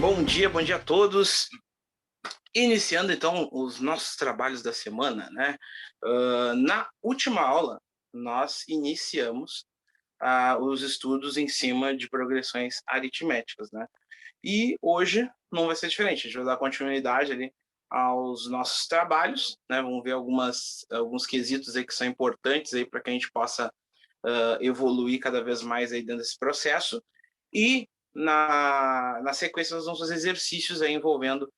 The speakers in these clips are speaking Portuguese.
Bom dia a todos. Iniciando então os nossos trabalhos da semana, né? Na última aula, nós iniciamos os estudos em cima de progressões aritméticas, né? E hoje não vai ser diferente, a gente vai dar continuidade ali aos nossos trabalhos, né? Vamos ver alguns quesitos aí que são importantes aí para que a gente possa evoluir cada vez mais aí dentro desse processo. E na sequência nós vamos fazer exercícios aí envolvendo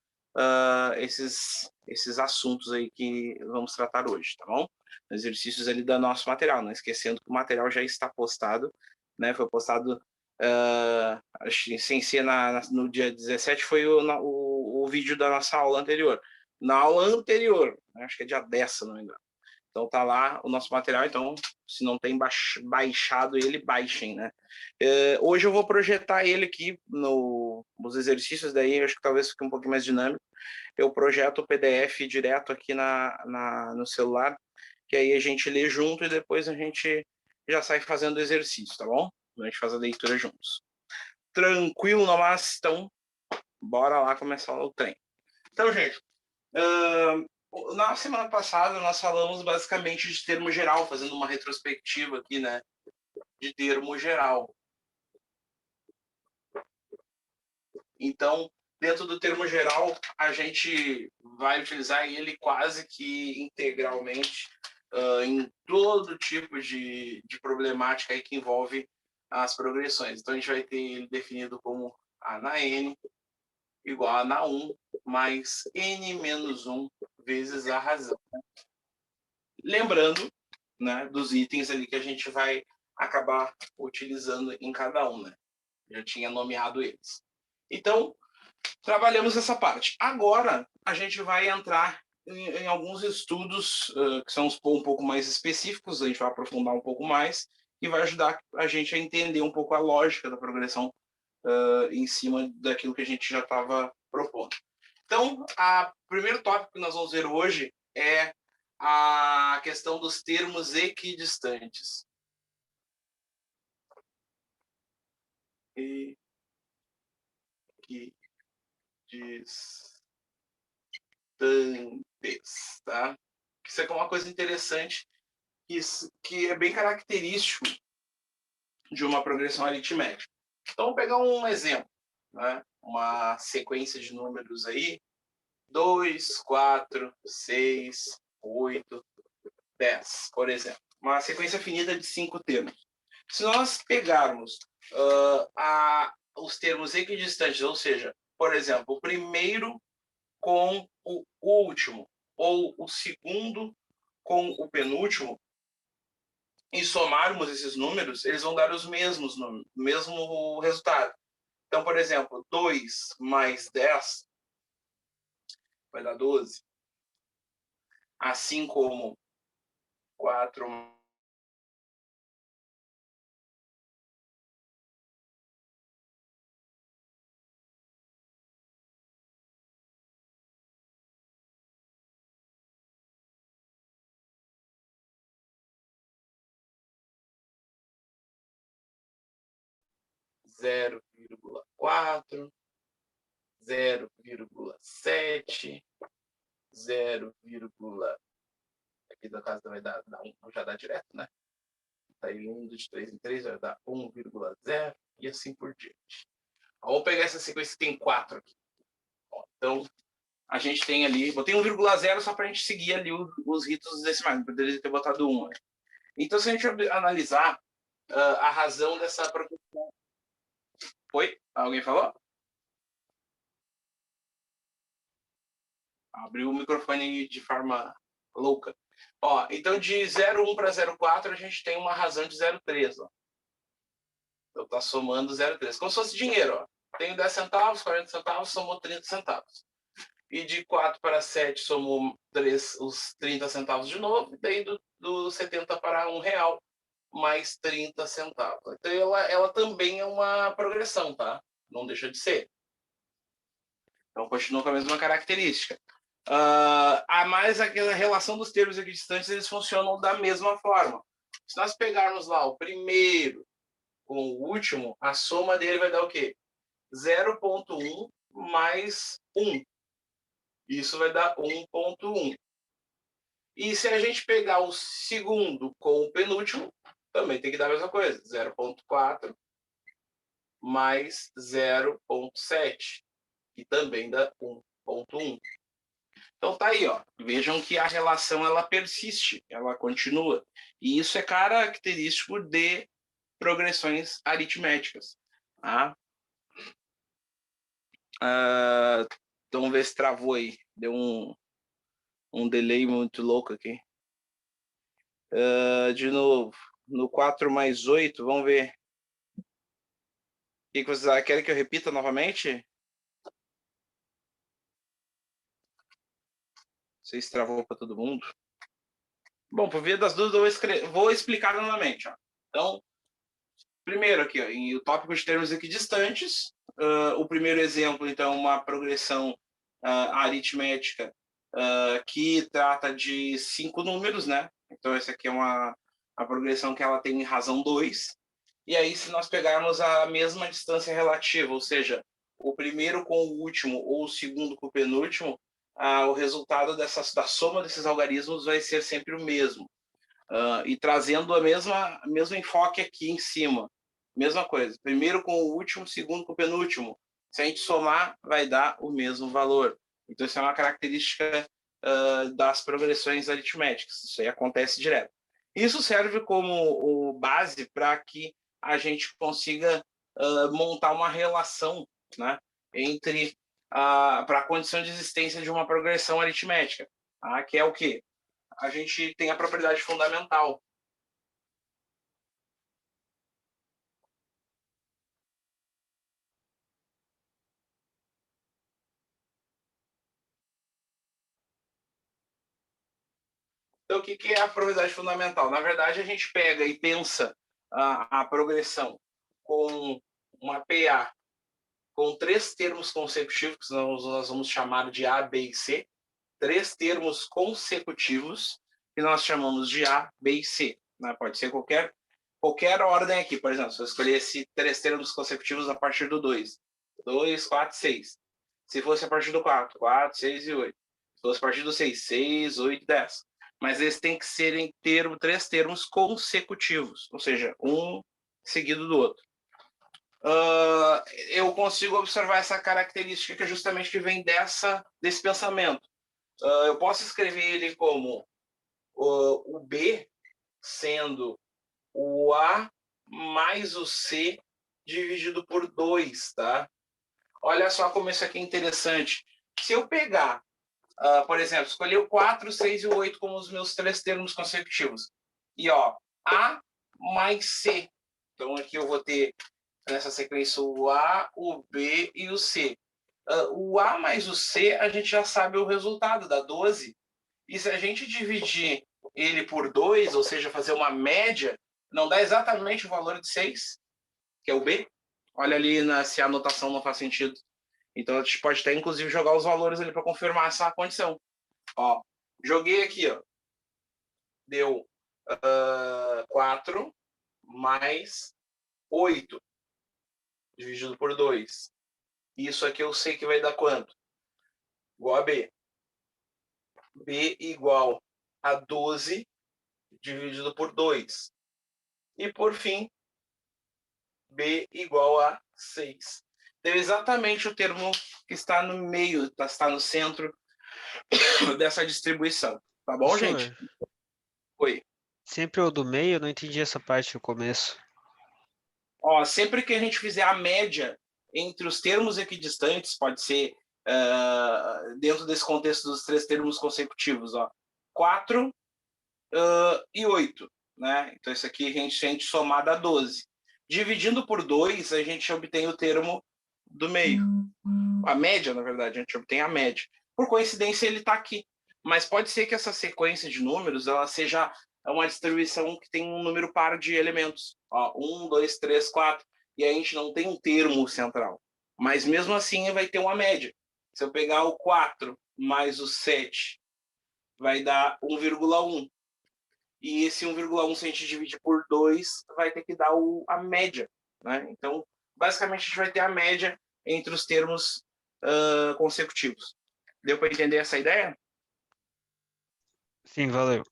esses assuntos aí que vamos tratar hoje, tá bom? Exercícios ali do nosso material, não esquecendo que o material já está postado, né? Foi postado sem ser no dia 17, foi o vídeo da nossa aula anterior. Na aula anterior, acho que é dia 10, se não me engano. Então tá lá o nosso material, então se não tem baixado ele, baixem, né? Hoje eu vou projetar ele aqui nos exercícios, daí acho que talvez fique um pouquinho mais dinâmico. Eu projeto o PDF direto aqui no celular, que aí a gente lê junto e depois a gente já sai fazendo o exercício, tá bom? A gente faz a leitura juntos. Tranquilo, mas então bora lá começar o treino. Então, gente, na semana passada nós falamos basicamente de termo geral, fazendo uma retrospectiva aqui, né, de termo geral. Então, dentro do termo geral, a gente vai utilizar ele quase que integralmente em todo tipo de problemática aí que envolve as progressões. Então, a gente vai ter ele definido como A na N igual a na 1 mais N menos 1 vezes a razão. Lembrando, né, dos itens ali que a gente vai acabar utilizando em cada um, né? Já tinha nomeado eles. Então, trabalhamos essa parte. Agora, a gente vai entrar em alguns estudos que são um pouco mais específicos, a gente vai aprofundar um pouco mais e vai ajudar a gente a entender um pouco a lógica da progressão em cima daquilo que a gente já estava propondo. Então, o primeiro tópico que nós vamos ver hoje é a questão dos termos equidistantes. Equidistantes, tá? Isso é uma coisa interessante que é bem característico de uma progressão aritmética. Então, vamos pegar um exemplo, né? Uma sequência de números aí, 2, 4, 6, 8, 10, por exemplo. Uma sequência finita de 5 termos. Se nós pegarmos os termos equidistantes, ou seja, por exemplo, o primeiro com o último, ou o segundo com o penúltimo, e somarmos esses números, eles vão dar os mesmos números, o mesmo resultado. Então, por exemplo, 2 mais 10 vai dar 12. Assim como 4 0,4, 0,7, 0, aqui no caso vai dar 1, já dá direto, né? Tá aí 1 de 3 em 3 vai dar 1,0 e assim por diante. Vamos pegar essa sequência que tem 4 aqui. Então, a gente tem ali, botei 1,0 só para a gente seguir ali os ritos decimais, poderia ter botado 1. Né? Então, se a gente analisar a razão dessa progressão. Oi? Alguém falou? Abriu o microfone de forma louca. Ó, então, de 0,1 para 0,4, a gente tem uma razão de 0,3. Ó. Então, está somando 0,3. Como se fosse dinheiro. Ó. Tenho 10 centavos, 40 centavos, somou 30 centavos. E de 4 para 7, somou os 30 centavos de novo. E daí do 70 para R$1, mais 30 centavos. Então, ela também é uma progressão, tá? Não deixa de ser. Então, continua com a mesma característica. Mas aquela relação dos termos equidistantes, eles funcionam da mesma forma. Se nós pegarmos lá o primeiro com o último, a soma dele vai dar o quê? 0,1 mais 1. Isso vai dar 1,1. E se a gente pegar o segundo com o penúltimo, também tem que dar a mesma coisa. 0,4 mais 0,7, que também dá 1,1. Então tá aí, ó. Vejam que a relação ela persiste, ela continua. E isso é característico de progressões aritméticas. Tá? Vamos ver se travou aí. Deu um delay muito louco aqui. De novo, no 4 mais 8, vamos ver. O que vocês querem que eu repita novamente? Vocês travou para todo mundo? Bom, por via das dúvidas, eu vou explicar novamente. Ó. Então, primeiro aqui, ó, em o tópico de termos equidistantes, o primeiro exemplo, então, uma progressão aritmética que trata de 5 números, né? Então, essa aqui é uma progressão que ela tem razão 2. E aí, se nós pegarmos a mesma distância relativa, ou seja, o primeiro com o último ou o segundo com o penúltimo, o resultado da soma desses algarismos vai ser sempre o mesmo. E trazendo o mesmo enfoque aqui em cima. Mesma coisa. Primeiro com o último, segundo com o penúltimo. Se a gente somar, vai dar o mesmo valor. Então, isso é uma característica das progressões aritméticas. Isso aí acontece direto. Isso serve como base para que a gente consiga montar uma relação, né, entre para a condição de existência de uma progressão aritmética, que é o quê? A gente tem a propriedade fundamental. Então, o que é a propriedade fundamental? Na verdade, a gente pega e pensa a progressão com uma PA com 3 termos consecutivos, que nós vamos chamar de A, B e C, 3 termos consecutivos, que nós chamamos de A, B e C. Né? Pode ser qualquer ordem aqui, por exemplo, se eu escolhesse 3 termos consecutivos a partir do 2, 2, 4, 6. Se fosse a partir do 4, 4, 6 e 8. Se fosse a partir do 6, 6, 8, 10. Mas eles têm que serem 3 termos consecutivos, ou seja, um seguido do outro. Eu consigo observar essa característica que é justamente que vem desse pensamento. Eu posso escrever ele como o B sendo o A mais o C dividido por 2, tá? Olha só como isso aqui é interessante. Se eu pegar, por exemplo, escolher o 4, 6 e o 8 como os meus 3 termos consecutivos, e ó, A mais C. Então aqui eu vou ter nessa sequência o A, o B e o C. O A mais o C, a gente já sabe o resultado, dá 12. E se a gente dividir ele por 2, ou seja, fazer uma média, não dá exatamente o valor de 6, que é o B? Olha ali se a anotação não faz sentido. Então a gente pode até, inclusive, jogar os valores ali para confirmar essa condição. Ó, joguei aqui, ó. Deu 4 mais 8 dividido por 2. Isso aqui eu sei que vai dar quanto? Igual a B. B igual a 12 dividido por 2. E, por fim, B igual a 6. Deu exatamente o termo que está no meio, está no centro dessa distribuição. Tá bom, Professor, gente? Oi. sempre o do meio, eu não entendi essa parte do começo. Ó, sempre que a gente fizer a média entre os termos equidistantes, pode ser dentro desse contexto dos 3 termos consecutivos, ó, 4 e 8. Né? Então, isso aqui a gente somar dá 12. Dividindo por 2, a gente obtém o termo do meio. A média, na verdade, a gente obtém a média. Por coincidência, ele está aqui. Mas pode ser que essa sequência de números ela seja uma distribuição que tem um número par de elementos. Ó, 1, 2, 3, 4. E a gente não tem um termo central. Mas mesmo assim vai ter uma média. Se eu pegar o 4 mais o 7, vai dar 1,1. E esse 1,1, se a gente dividir por 2, vai ter que dar a média. Né? Então, basicamente, a gente vai ter a média entre os termos consecutivos. Deu para entender essa ideia? Sim, valeu.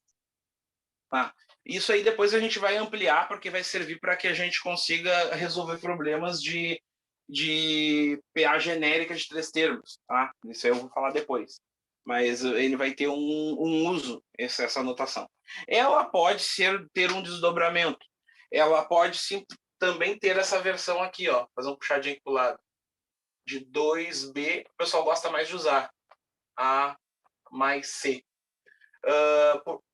Tá. Isso aí depois a gente vai ampliar, porque vai servir para que a gente consiga resolver problemas de PA genérica de 3 termos. Tá? Isso aí eu vou falar depois. Mas ele vai ter um uso, essa anotação. Ela pode ter um desdobramento. Ela pode sim, também ter essa versão aqui, ó, fazer um puxadinho aqui para o lado. De 2B, o pessoal gosta mais de usar. A mais C.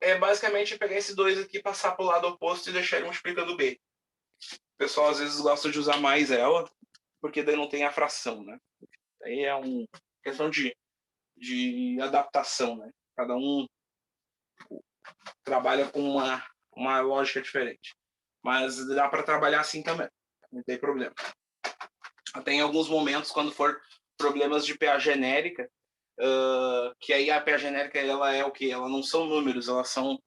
É basicamente pegar esse 2 aqui, passar para o lado oposto e deixar ele multiplicando B. O pessoal às vezes gosta de usar mais ela, porque daí não tem a fração, né? Aí é uma questão de adaptação, né? Cada um trabalha com uma lógica diferente. Mas dá para trabalhar assim também, não tem problema. Até em alguns momentos, quando for problemas de PA genérica, que aí a PA genérica ela é o que? Ela não são números, elas são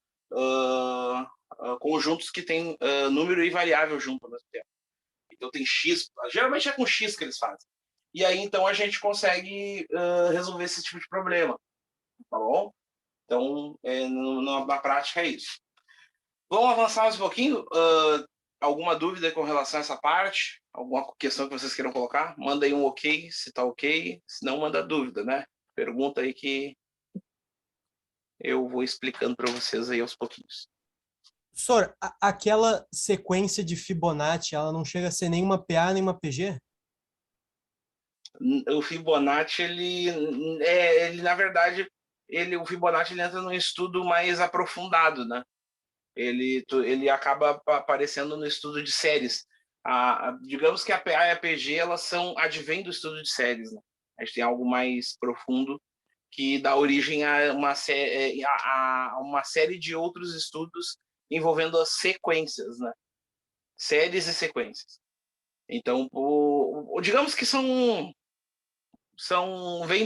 conjuntos que têm número e variável junto ao mesmo tempo. Então tem X, geralmente é com X que eles fazem. E aí então a gente consegue resolver esse tipo de problema, tá bom? Então na prática é isso. Vamos avançar mais um pouquinho? Alguma dúvida com relação a essa parte? Alguma questão que vocês queiram colocar? Manda aí um ok, se tá ok. Se não, manda dúvida, né? Pergunta aí que eu vou explicando para vocês aí aos pouquinhos. Professor, aquela sequência de Fibonacci, ela não chega a ser nenhuma PA, nem uma PG? O Fibonacci, ele na verdade, o Fibonacci ele entra num estudo mais aprofundado, né? Ele acaba aparecendo no estudo de séries. Digamos que a PA e a PG, elas advêm do estudo de séries, né? A gente tem algo mais profundo que dá origem a uma série de outros estudos envolvendo as sequências, né? Séries e sequências. Então, digamos que vêm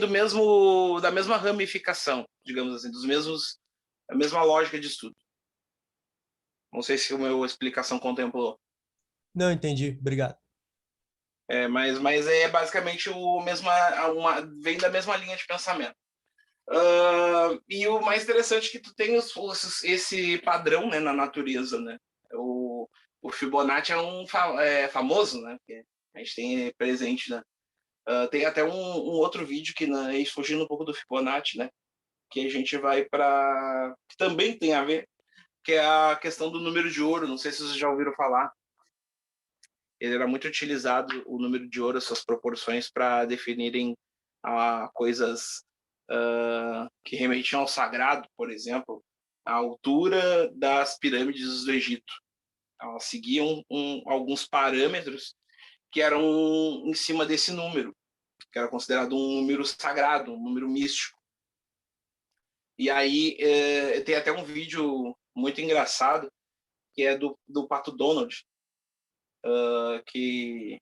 da mesma ramificação, digamos assim, da mesma lógica de estudo. Não sei se a minha explicação contemplou. Não entendi, obrigado. Mas é basicamente vem da mesma linha de pensamento. E o mais interessante é que tu tem esse padrão, né, na natureza, né? O Fibonacci é famoso, né? Que a gente tem presente, né? Tem até um outro vídeo que, né, fugindo um pouco do Fibonacci, né? Que a gente vai para que também tem a ver, que é a questão do número de ouro. Não sei se vocês já ouviram falar. Ele era muito utilizado, o número de ouro, suas proporções, para definirem coisas que remetiam ao sagrado, por exemplo, a altura das pirâmides do Egito. Elas seguiam alguns parâmetros que eram em cima desse número, que era considerado um número sagrado, um número místico. E aí tem até um vídeo muito engraçado, que é do Pato Donald, que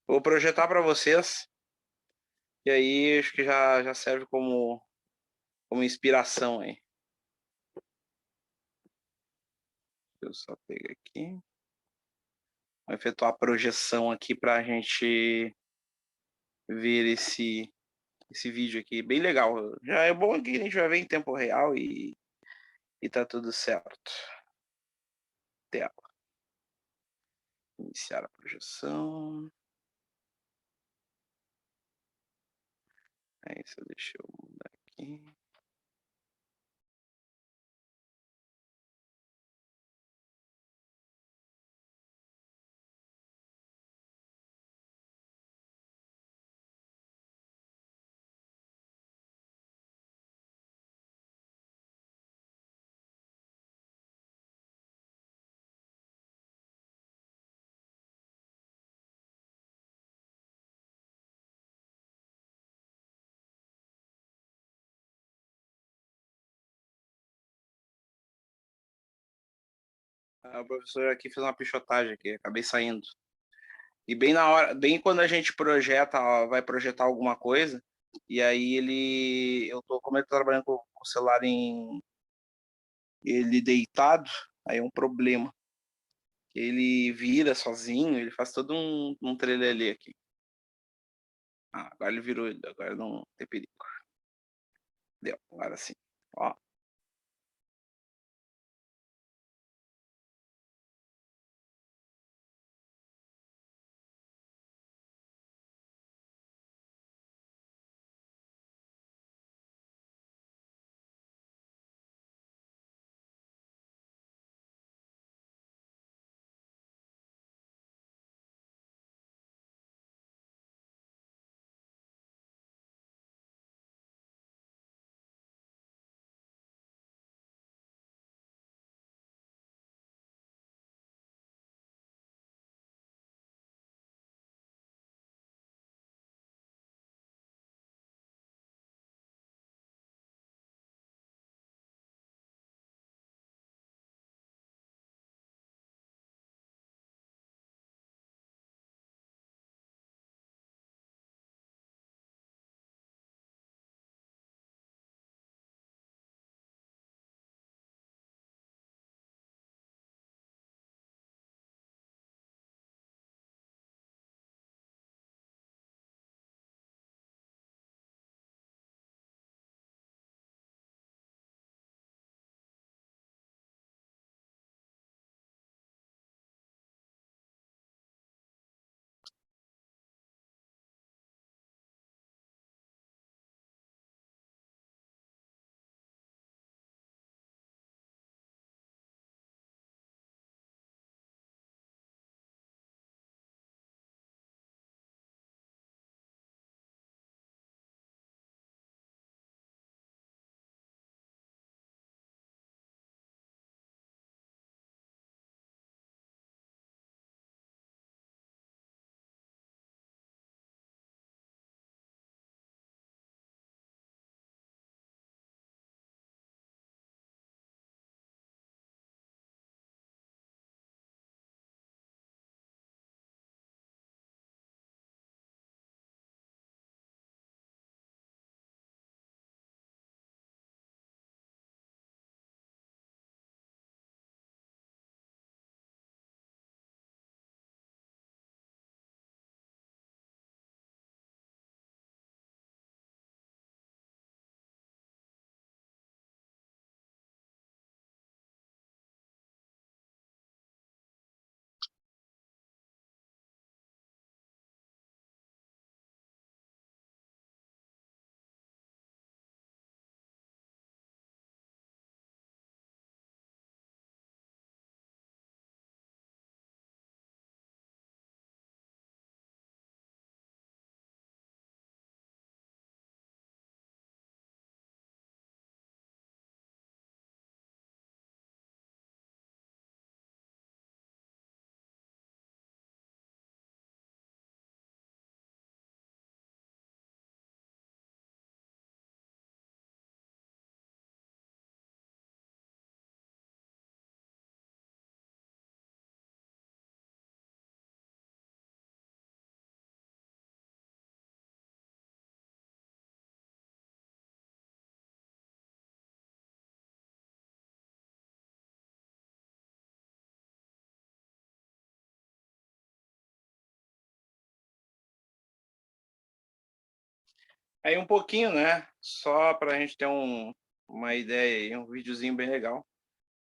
vou projetar para vocês, e aí acho que já serve como inspiração aí. Deixa eu só pegar aqui. Vou efetuar a projeção aqui para a gente ver esse vídeo aqui. Bem legal. Já é bom que a gente vai ver em tempo real e tá tudo certo. Tela. Iniciar a projeção. É isso, deixa eu mudar aqui. A professora aqui fez uma pichotagem aqui, acabei saindo. E bem na hora, bem quando a gente vai projetar alguma coisa, e aí como ele tá trabalhando com o celular ele deitado, aí é um problema. Ele vira sozinho, ele faz todo um trelelê aqui. Agora ele virou, agora não tem perigo. Deu, agora sim. Ó. Aí um pouquinho, né? Só para a gente ter uma ideia aí, um videozinho bem legal.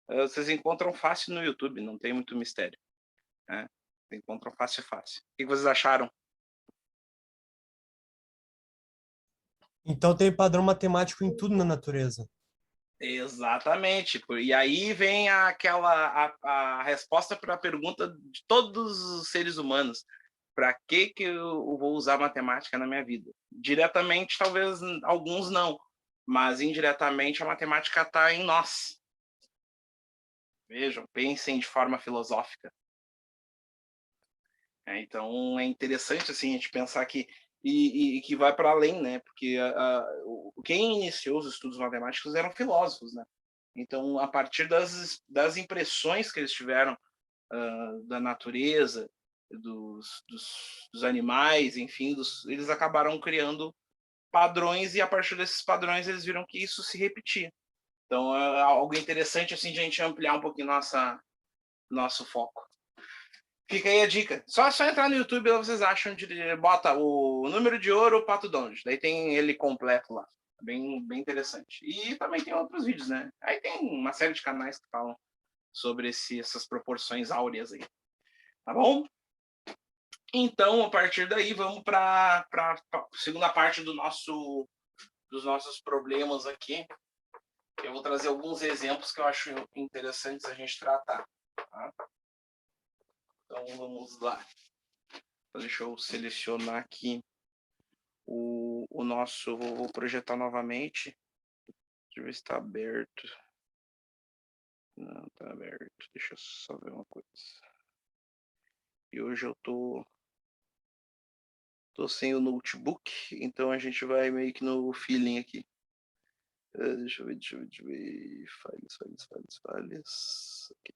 Vocês encontram fácil no YouTube, não tem muito mistério, né? Encontram fácil, fácil. O que vocês acharam? Então tem padrão matemático em tudo na natureza. Exatamente. E aí vem a resposta para a pergunta de todos os seres humanos. Para que eu vou usar matemática na minha vida? Diretamente, talvez alguns não, mas indiretamente a matemática está em nós. Vejam, pensem de forma filosófica. Então é interessante assim a gente pensar que e que vai para além, né? Porque quem iniciou os estudos matemáticos eram filósofos, né? Então, a partir das impressões que eles tiveram da natureza, dos animais, enfim, eles acabaram criando padrões, e a partir desses padrões eles viram que isso se repetia. Então, é algo interessante assim de a gente ampliar um pouquinho nosso foco. Fica aí a dica. Só entrar no YouTube, lá vocês acham, bota o número de ouro, o Pato Donald. Daí tem ele completo lá. Bem interessante. E também tem outros vídeos, né? Aí tem uma série de canais que falam sobre essas proporções áureas aí. Tá bom? Então, a partir daí, vamos para a segunda parte dos nossos problemas aqui. Eu vou trazer alguns exemplos que eu acho interessantes a gente tratar. Tá? Então, vamos lá. Deixa eu selecionar aqui o nosso... Vou projetar novamente. Deixa eu ver se está aberto. Não, está aberto. Deixa eu só ver uma coisa. E hoje eu tô sem o notebook, então a gente vai meio que no feeling aqui. Deixa eu ver. Files. Okay.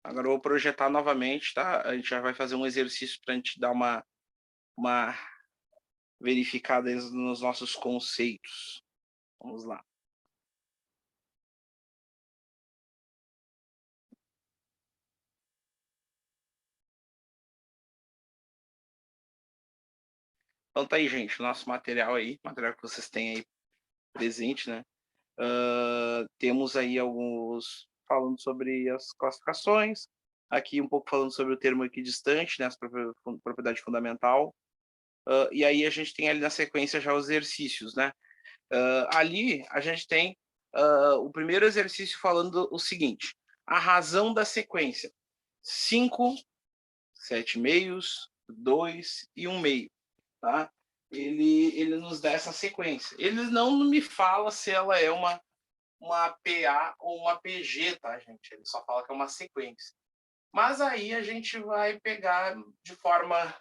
Agora eu vou projetar novamente, tá? A gente já vai fazer um exercício para a gente dar uma verificada nos nossos conceitos. Vamos lá. Então tá aí, gente, o nosso material aí, material que vocês têm aí presente, né? Temos aí alguns falando sobre as classificações, aqui um pouco falando sobre o termo equidistante, né, a propriedade fundamental, e aí a gente tem ali na sequência já os exercícios, né? Ali a gente tem o primeiro exercício falando o seguinte: a razão da sequência: 5, 7 meios, 2 e 1 meio, tá? Ele nos dá essa sequência. Ele não me fala se ela é uma PA ou uma PG, tá, gente? Ele só fala que é uma sequência. Mas aí a gente vai pegar de forma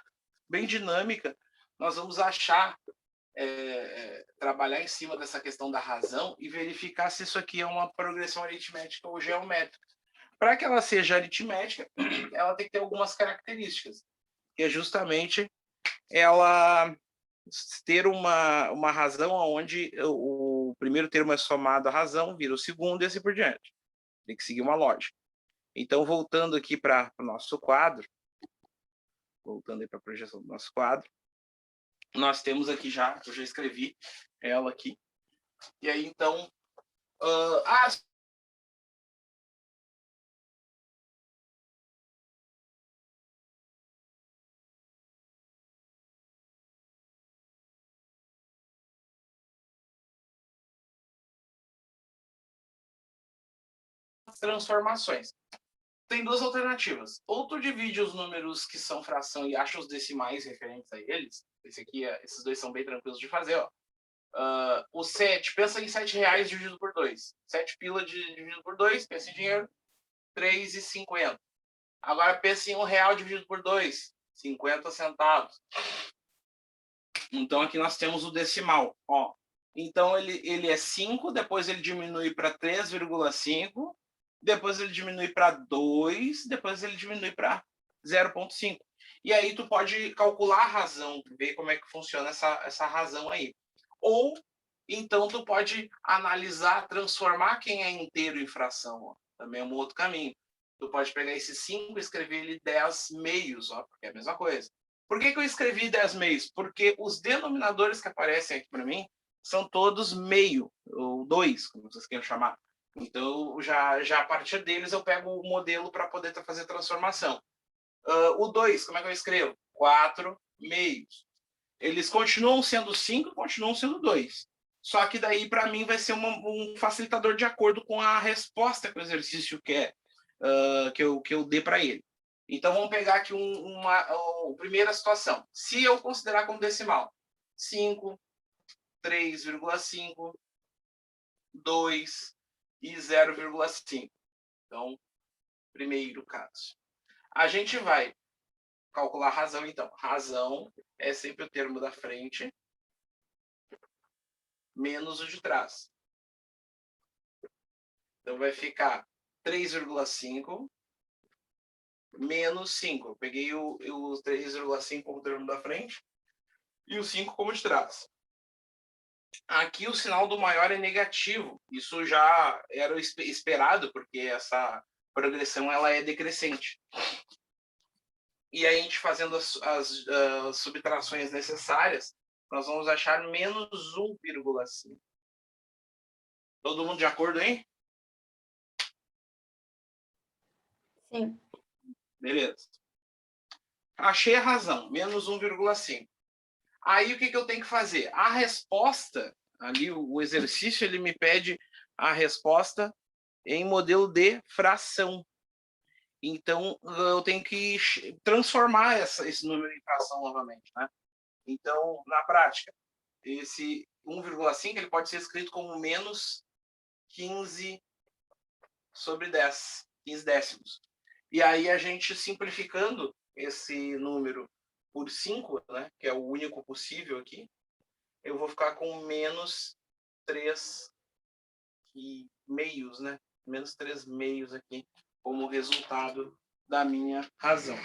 bem dinâmica, nós vamos achar, trabalhar em cima dessa questão da razão e verificar se isso aqui é uma progressão aritmética ou geométrica. Para que ela seja aritmética, ela tem que ter algumas características, que é justamente ela ter uma razão onde o primeiro termo é somado à razão, vira o segundo e assim por diante. Tem que seguir uma lógica. Então, voltando aqui para o nosso quadro, voltando aí para a projeção do nosso quadro, nós temos aqui já, eu já escrevi ela aqui. E aí, então, as transformações. Tem duas alternativas. Ou tu divide os números que são fração e acha os decimais referentes a eles. Esses dois são bem tranquilos de fazer, ó. O 7, pensa em R$7 dividido por 2. 7 pila dividido por 2, pensa em dinheiro, 3,50. Agora pensa em R$1 dividido por 2, 50 centavos. Então aqui nós temos o decimal, ó. Então ele é 5, depois ele diminui para 3,5, depois ele diminui para 2, depois ele diminui para 0,5. E aí tu pode calcular a razão, ver como é que funciona essa razão aí. Ou, então, tu pode analisar, transformar quem é inteiro em fração. Ó. Também é um outro caminho. Tu pode pegar esse 5 e escrever ele 10 meios, ó, porque é a mesma coisa. Por que eu escrevi 10 meios? Porque os denominadores que aparecem aqui para mim são todos meio, ou 2, como vocês queiram chamar. Então, já a partir deles, eu pego o modelo para poder fazer transformação. O 2, como é que eu escrevo? 4 meios. Eles continuam sendo 5, continuam sendo 2. Só que daí, para mim, vai ser um facilitador de acordo com a resposta que o exercício quer que eu dê para ele. Então, vamos pegar aqui uma primeira situação. Se eu considerar como decimal 5, 3,5, 2 e 0,5. Então, primeiro caso. A gente vai calcular a razão, então. Razão é sempre o termo da frente menos o de trás. Então, vai ficar 3,5 menos 5. Eu peguei o 3,5 como termo da frente e o 5 como de trás. Aqui o sinal do maior é negativo. Isso já era esperado, porque essa progressão ela é decrescente. E aí, a gente fazendo as subtrações necessárias, nós vamos achar menos 1,5. Todo mundo de acordo, hein? Sim. Beleza. Achei a razão, menos 1,5. Aí, o que eu tenho que fazer? A resposta, ali, o exercício, ele me pede a resposta em modelo de fração. Então, eu tenho que transformar esse número em fração novamente, né? Então, na prática, esse 1,5 ele pode ser escrito como menos 15 sobre 10, 15 décimos. E aí, a gente simplificando esse número por 5, né, que é o único possível aqui, eu vou ficar com menos 3 meios, né? Menos 3 meios aqui, como resultado da minha razão.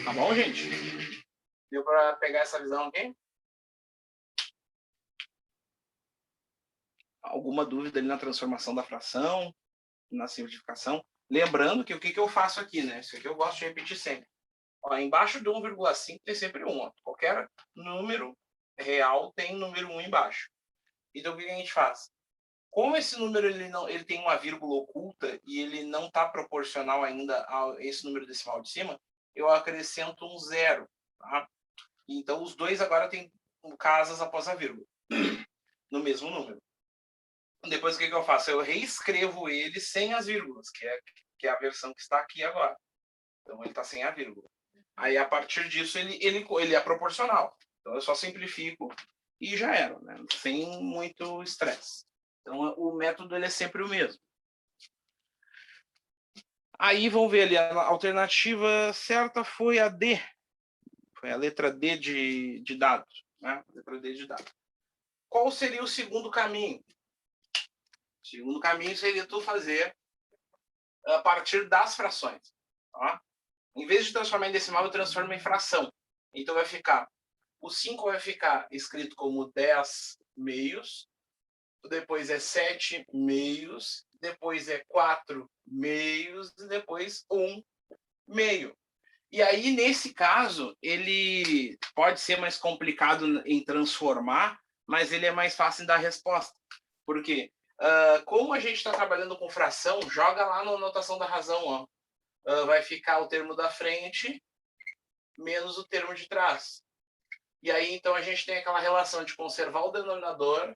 Tá bom, gente? Deu para pegar essa visão aqui? Alguma dúvida ali na transformação da fração, na simplificação? Lembrando que o que eu faço aqui, né? Isso aqui eu gosto de repetir sempre. Ó, embaixo de 1,5 tem sempre 1. Ó. Qualquer número real tem número 1 embaixo. Então, o que a gente faz? Como esse número ele tem uma vírgula oculta e ele não está proporcional ainda a esse número decimal de cima, eu acrescento um 0. Tá? Então, os dois agora têm casas após a vírgula, no mesmo número. Depois, o que eu faço? Eu reescrevo ele sem as vírgulas, que é a versão que está aqui agora. Então, ele está sem a vírgula. Aí, a partir disso, ele é proporcional. Então, eu só simplifico e já era, né? Sem muito estresse. Então, o método ele é sempre o mesmo. Aí, vamos ver ali, a alternativa certa foi a D. Foi a letra D de dado. Né? Letra D de dado. Qual seria o segundo caminho? O segundo caminho seria tu fazer a partir das frações. Tá? Em vez de transformar em decimal, eu transformo em fração. Então, vai ficar... O 5 vai ficar escrito como 10 meios. Depois é 7 meios, depois é 4 meios, e depois 1 meio. E aí, nesse caso, ele pode ser mais complicado em transformar, mas ele é mais fácil em dar resposta. Por quê? Como a gente está trabalhando com fração, joga lá na notação da razão. Ó. Vai ficar o termo da frente menos o termo de trás. E aí, então, a gente tem aquela relação de conservar o denominador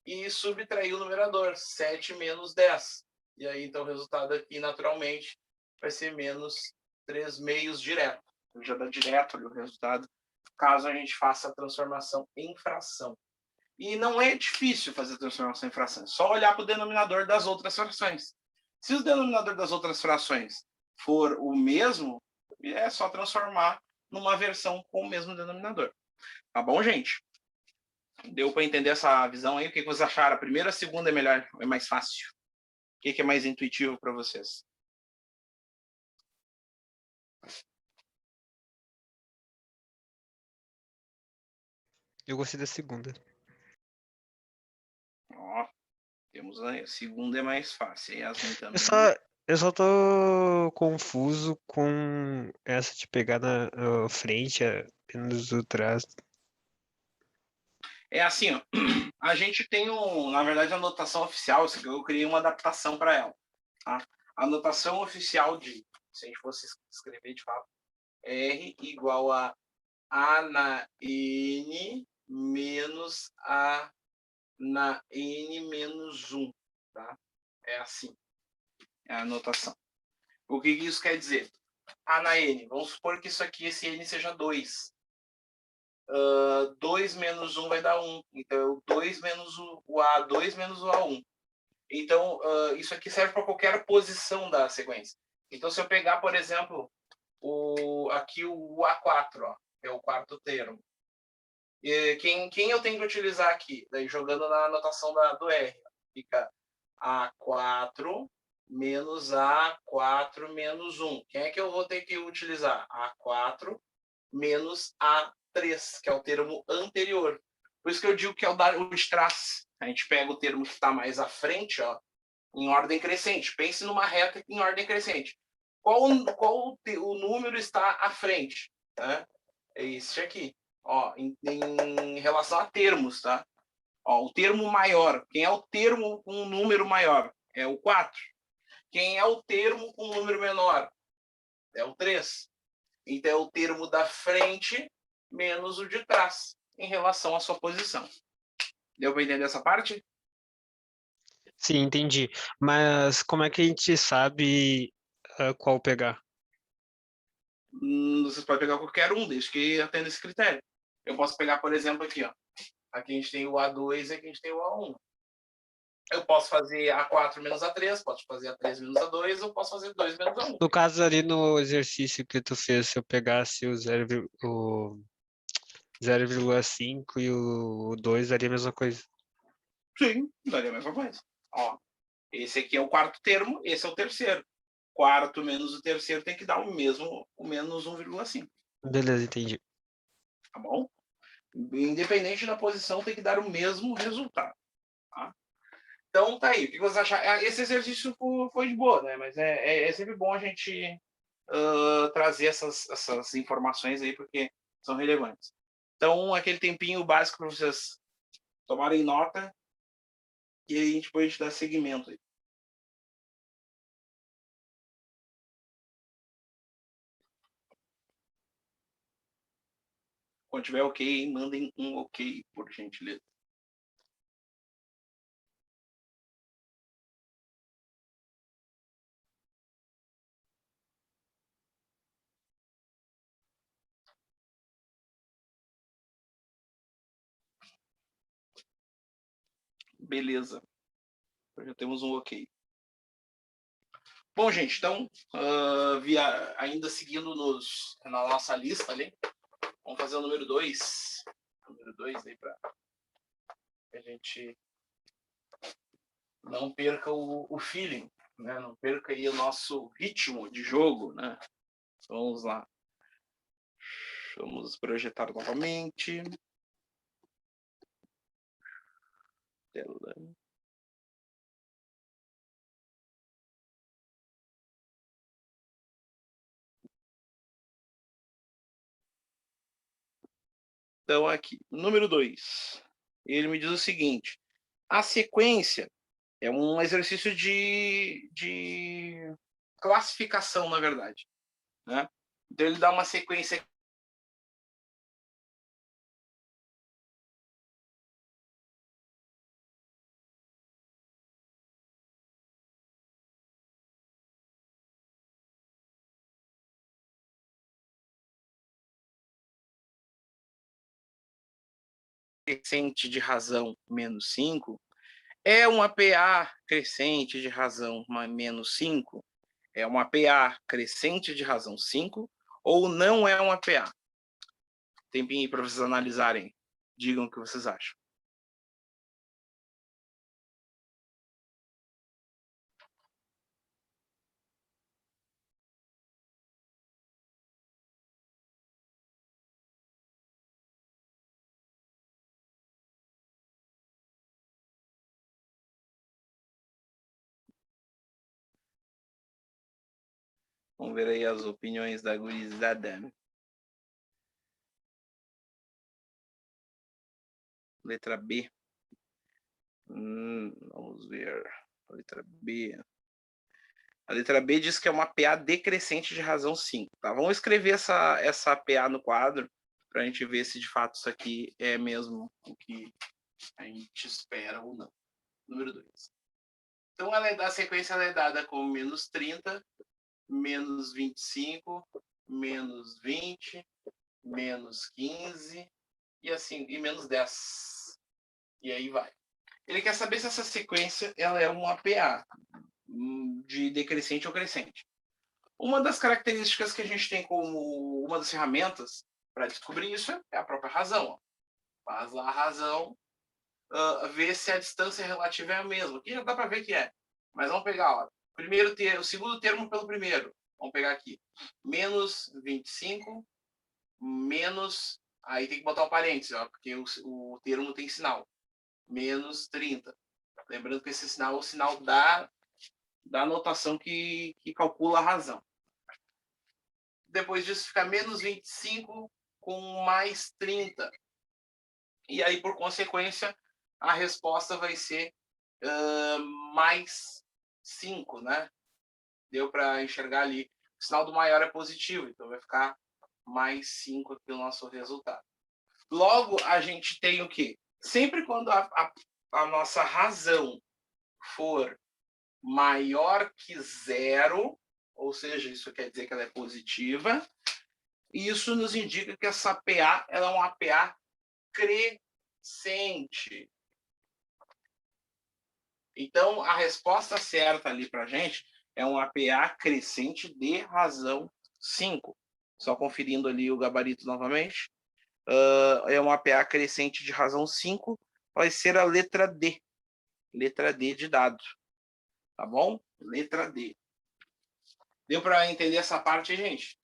e subtrair o numerador, 7 menos 10. E aí, então, o resultado aqui, naturalmente, vai ser menos 3 meios direto. Já dá direto ali o resultado, caso a gente faça a transformação em fração. E não é difícil fazer a transformação em fração, é só olhar para o denominador das outras frações. Se o denominador das outras frações for o mesmo, é só transformar numa versão com o mesmo denominador. Tá bom, gente? Deu para entender essa visão aí? O que vocês acharam? A primeira, a segunda é melhor, é mais fácil? O que é mais intuitivo para vocês? Eu gostei da segunda. Ó, temos a segunda é mais fácil. Yasmin também. Eu só tô confuso com essa de pegar na frente, apenas o trás. É assim, ó, a gente tem, na verdade, a notação oficial, eu criei uma adaptação para ela. Tá? A notação oficial se a gente fosse escrever de fato, R igual a na N menos A na N menos 1. Tá? É assim, é a notação. O que isso quer dizer? A na N, vamos supor que isso aqui, esse N seja 2. 2 menos 1 vai dar 1. Então, é o 2 menos o A2 menos o A1. Então, isso aqui serve para qualquer posição da sequência. Então, se eu pegar, por exemplo, aqui o A4, ó, que é o quarto termo. E quem eu tenho que utilizar aqui? Daí, jogando na anotação do R. Fica A4 menos A4 menos 1. Quem é que eu vou ter que utilizar? A4 menos A3, que é o termo anterior. Por isso que eu digo que é o de trás. A gente pega o termo que está mais à frente, ó, em ordem crescente. Pense numa reta em ordem crescente. Qual o número está à frente? Né? É esse aqui. Ó, em relação a termos, tá? Ó, o termo maior. Quem é o termo com um número maior? É o 4. Quem é o termo com um número menor? É o 3. Então, é o termo da frente menos o de trás, em relação à sua posição. Deu para entender essa parte? Sim, entendi. Mas como é que a gente sabe qual pegar? Você pode pegar qualquer um, desde que atenda esse critério. Eu posso pegar, por exemplo, aqui, ó. Aqui a gente tem o A2 e aqui a gente tem o A1. Eu posso fazer A4 menos A3, posso fazer A3 menos A2, ou posso fazer 2 menos A1. No caso ali no exercício que tu fez, se eu pegasse o 0,5 e o 2, daria a mesma coisa. Sim, daria a mesma coisa. Ó, esse aqui é o quarto termo, esse é o terceiro. Quarto menos o terceiro tem que dar o menos 1,5. Beleza, entendi. Tá bom? Independente da posição, tem que dar o mesmo resultado. Tá? Então, tá aí. O que você acha? Esse exercício foi de boa, né? Mas é sempre bom a gente trazer essas informações aí, porque são relevantes. Então, aquele tempinho básico para vocês tomarem nota e aí depois a gente dá seguimento aí. Quando tiver ok, mandem um ok, por gentileza. Beleza. Já temos um ok. Bom, gente, então, ainda seguindo na nossa lista ali, vamos fazer o número 2. Número 2 aí para a gente não perca o feeling, né? Não perca aí o nosso ritmo de jogo, né? Vamos lá. Vamos projetar novamente. Tela. Então, aqui, número 2. Ele me diz o seguinte: a sequência é um exercício de classificação, na verdade. Né? Então, ele dá uma sequência crescente de razão menos 5. É uma PA crescente de razão menos 5? É uma PA crescente de razão 5 ou não é uma PA? Tempinho aí para vocês analisarem. Digam o que vocês acham. Vamos ver aí as opiniões da gurizada. Letra B. Vamos ver. Letra B. A letra B diz que é uma PA decrescente de razão 5. Tá? Vamos escrever essa PA no quadro para a gente ver se de fato isso aqui é mesmo o que a gente espera ou não. Número 2. Então, a sequência ela é dada como menos 30, menos 25, menos 20, menos 15 e assim, e menos 10. E aí vai. Ele quer saber se essa sequência ela é um APA de decrescente ou crescente. Uma das características que a gente tem como uma das ferramentas para descobrir isso é a própria razão. Faz lá a razão, ver se a distância relativa é a mesma. Aqui já dá para ver que é. Mas vamos pegar, ó, o segundo termo pelo primeiro. Vamos pegar aqui. Menos 25, menos... Aí tem que botar o parênteses, ó, porque o termo tem sinal. Menos 30. Lembrando que esse sinal é o sinal da notação que calcula a razão. Depois disso fica menos 25 com mais 30. E aí, por consequência, a resposta vai ser mais 5, né? Deu para enxergar ali. O sinal do maior é positivo, então vai ficar mais 5 aqui o nosso resultado. Logo, a gente tem o quê? Sempre quando a nossa razão for maior que zero, ou seja, isso quer dizer que ela é positiva, e isso nos indica que essa PA ela é uma PA crescente. Então, a resposta certa ali para a gente é um APA crescente de razão 5. Só conferindo ali o gabarito novamente. É um APA crescente de razão 5, vai ser a letra D. Letra D de dado. Tá bom? Letra D. Deu para entender essa parte, gente?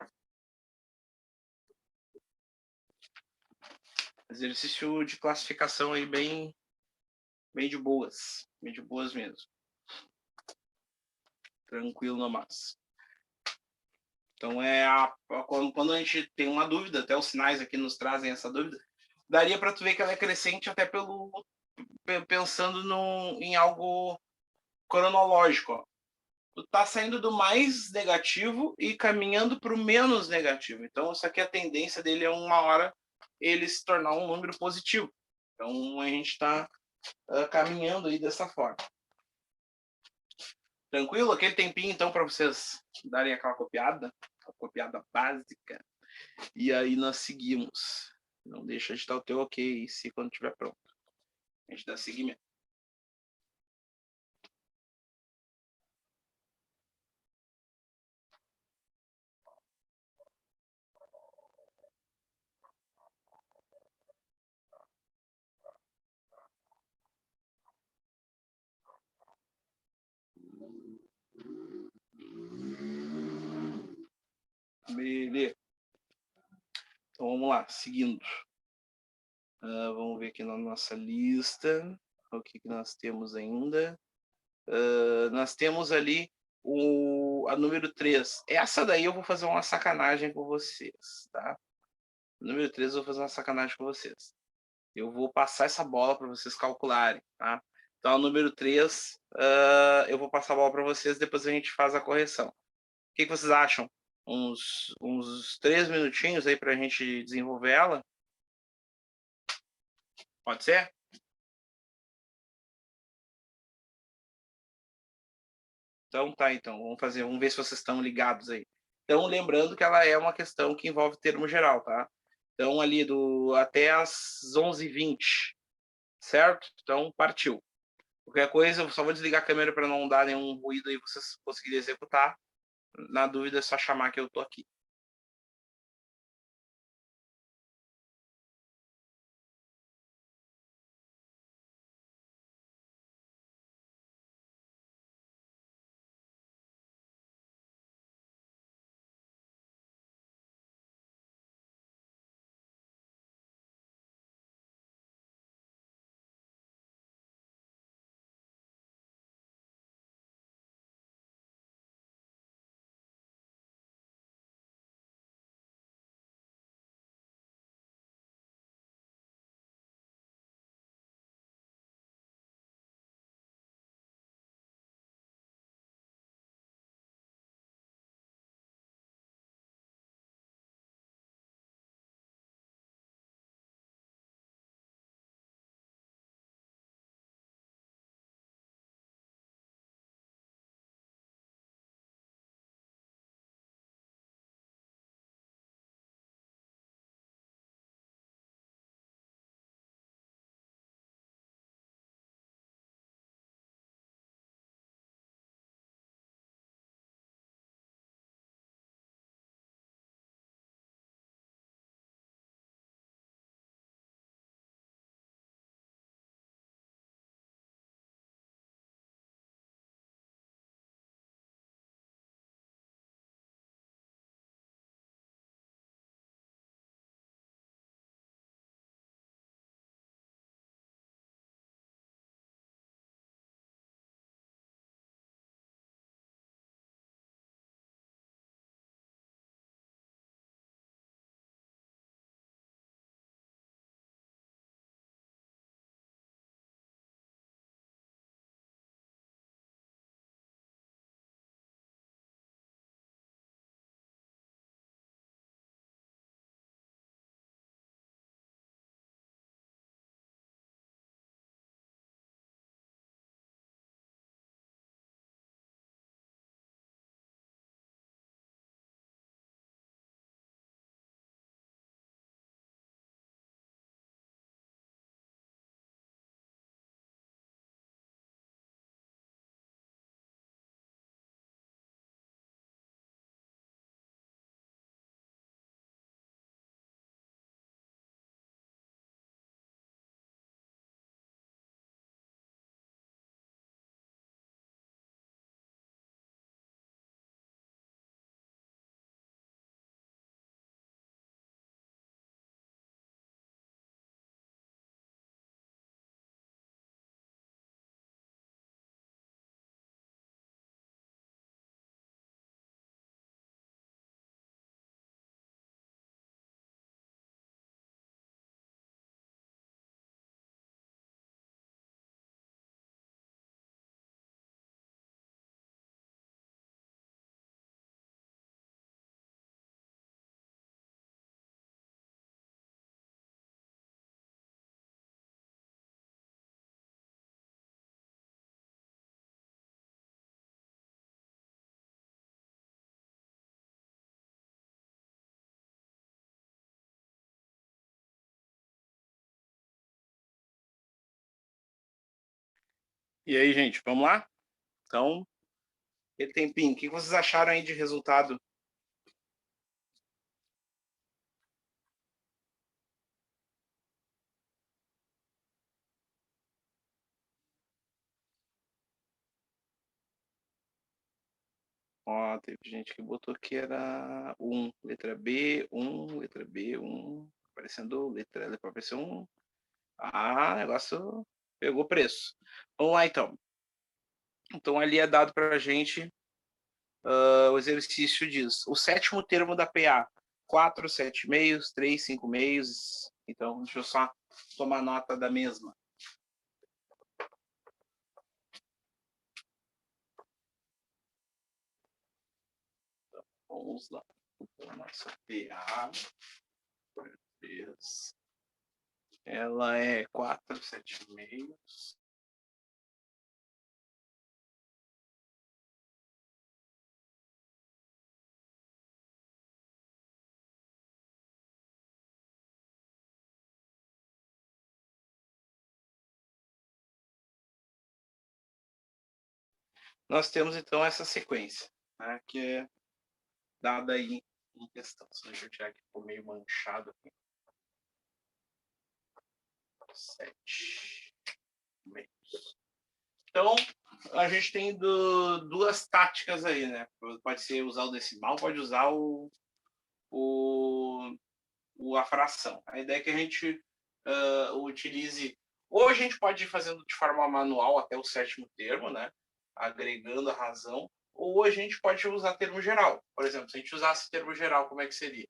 Exercício de classificação aí bem de boas. Bem de boas mesmo. Tranquilo no máximo. Então, quando a gente tem uma dúvida, até os sinais aqui nos trazem essa dúvida, daria para tu ver que ela é crescente até pensando em algo cronológico. Ó. Tu tá saindo do mais negativo e caminhando para o menos negativo. Então, isso aqui, a tendência dele é uma hora ele se tornar um número positivo. Então, a gente está caminhando aí dessa forma. Tranquilo? Aquele tempinho, então, para vocês darem aquela copiada básica. E aí nós seguimos. Não deixa de dar o teu ok se quando estiver pronto. A gente dá seguimento. Beleza. Então vamos lá, seguindo. Vamos ver aqui na nossa lista o que nós temos ainda. Nós temos ali a número 3. Essa daí eu vou fazer uma sacanagem com vocês, tá? Número 3 eu vou fazer uma sacanagem com vocês. Eu vou passar essa bola para vocês calcularem, tá? Então, a número 3, eu vou passar a bola para vocês, depois a gente faz a correção. O que vocês acham? Uns 3 minutinhos aí para a gente desenvolver ela? Pode ser? Então tá, então. Vamos ver se vocês estão ligados aí. Então, lembrando que ela é uma questão que envolve termo geral, tá? Então, ali até as 11h20, certo? Então, partiu. Qualquer coisa, eu só vou desligar a câmera para não dar nenhum ruído e vocês conseguirem executar. Na dúvida, é só chamar que eu tô aqui. E aí, gente, vamos lá? Então, aquele tempinho, o que vocês acharam aí de resultado? Ó, teve gente que botou que era 1, letra B, 1, letra B, 1, aparecendo letra L, apareceu 1. Ah, o negócio pegou preço. Vamos lá, então. Então, ali é dado para a gente, o exercício diz, o sétimo termo da PA, 4, 7 meios, 3, 5 meios. Então, deixa eu só tomar nota da mesma. Vamos lá. Então, nossa PA, ela é 4, 7 meios. Nós temos, então, essa sequência, né, que é dada aí em questão. Deixa eu tirar aqui, ficou meio manchado aqui. 7 meios. Então, a gente tem duas táticas aí, né? Pode ser usar o decimal, pode usar a fração. A ideia é que a gente utilize... Ou a gente pode ir fazendo de forma manual até o sétimo termo, né? Agregando a razão. Ou a gente pode usar termo geral. Por exemplo, se a gente usasse termo geral, como é que seria?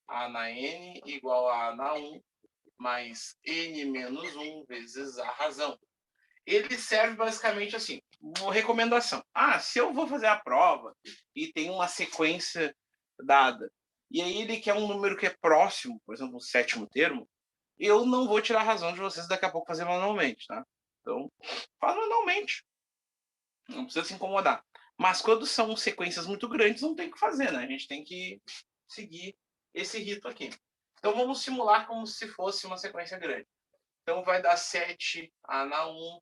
A na n igual a A na 1 mais n menos 1 vezes a razão. Ele serve basicamente assim, uma recomendação. Se eu vou fazer a prova e tem uma sequência dada, e aí ele quer um número que é próximo, por exemplo, o sétimo termo, eu não vou tirar a razão de vocês daqui a pouco fazer manualmente, tá? Então, faz manualmente. Não precisa se incomodar. Mas quando são sequências muito grandes, não tem o que fazer, né? A gente tem que seguir esse rito aqui. Então, vamos simular como se fosse uma sequência grande. Então, vai dar 7A na 1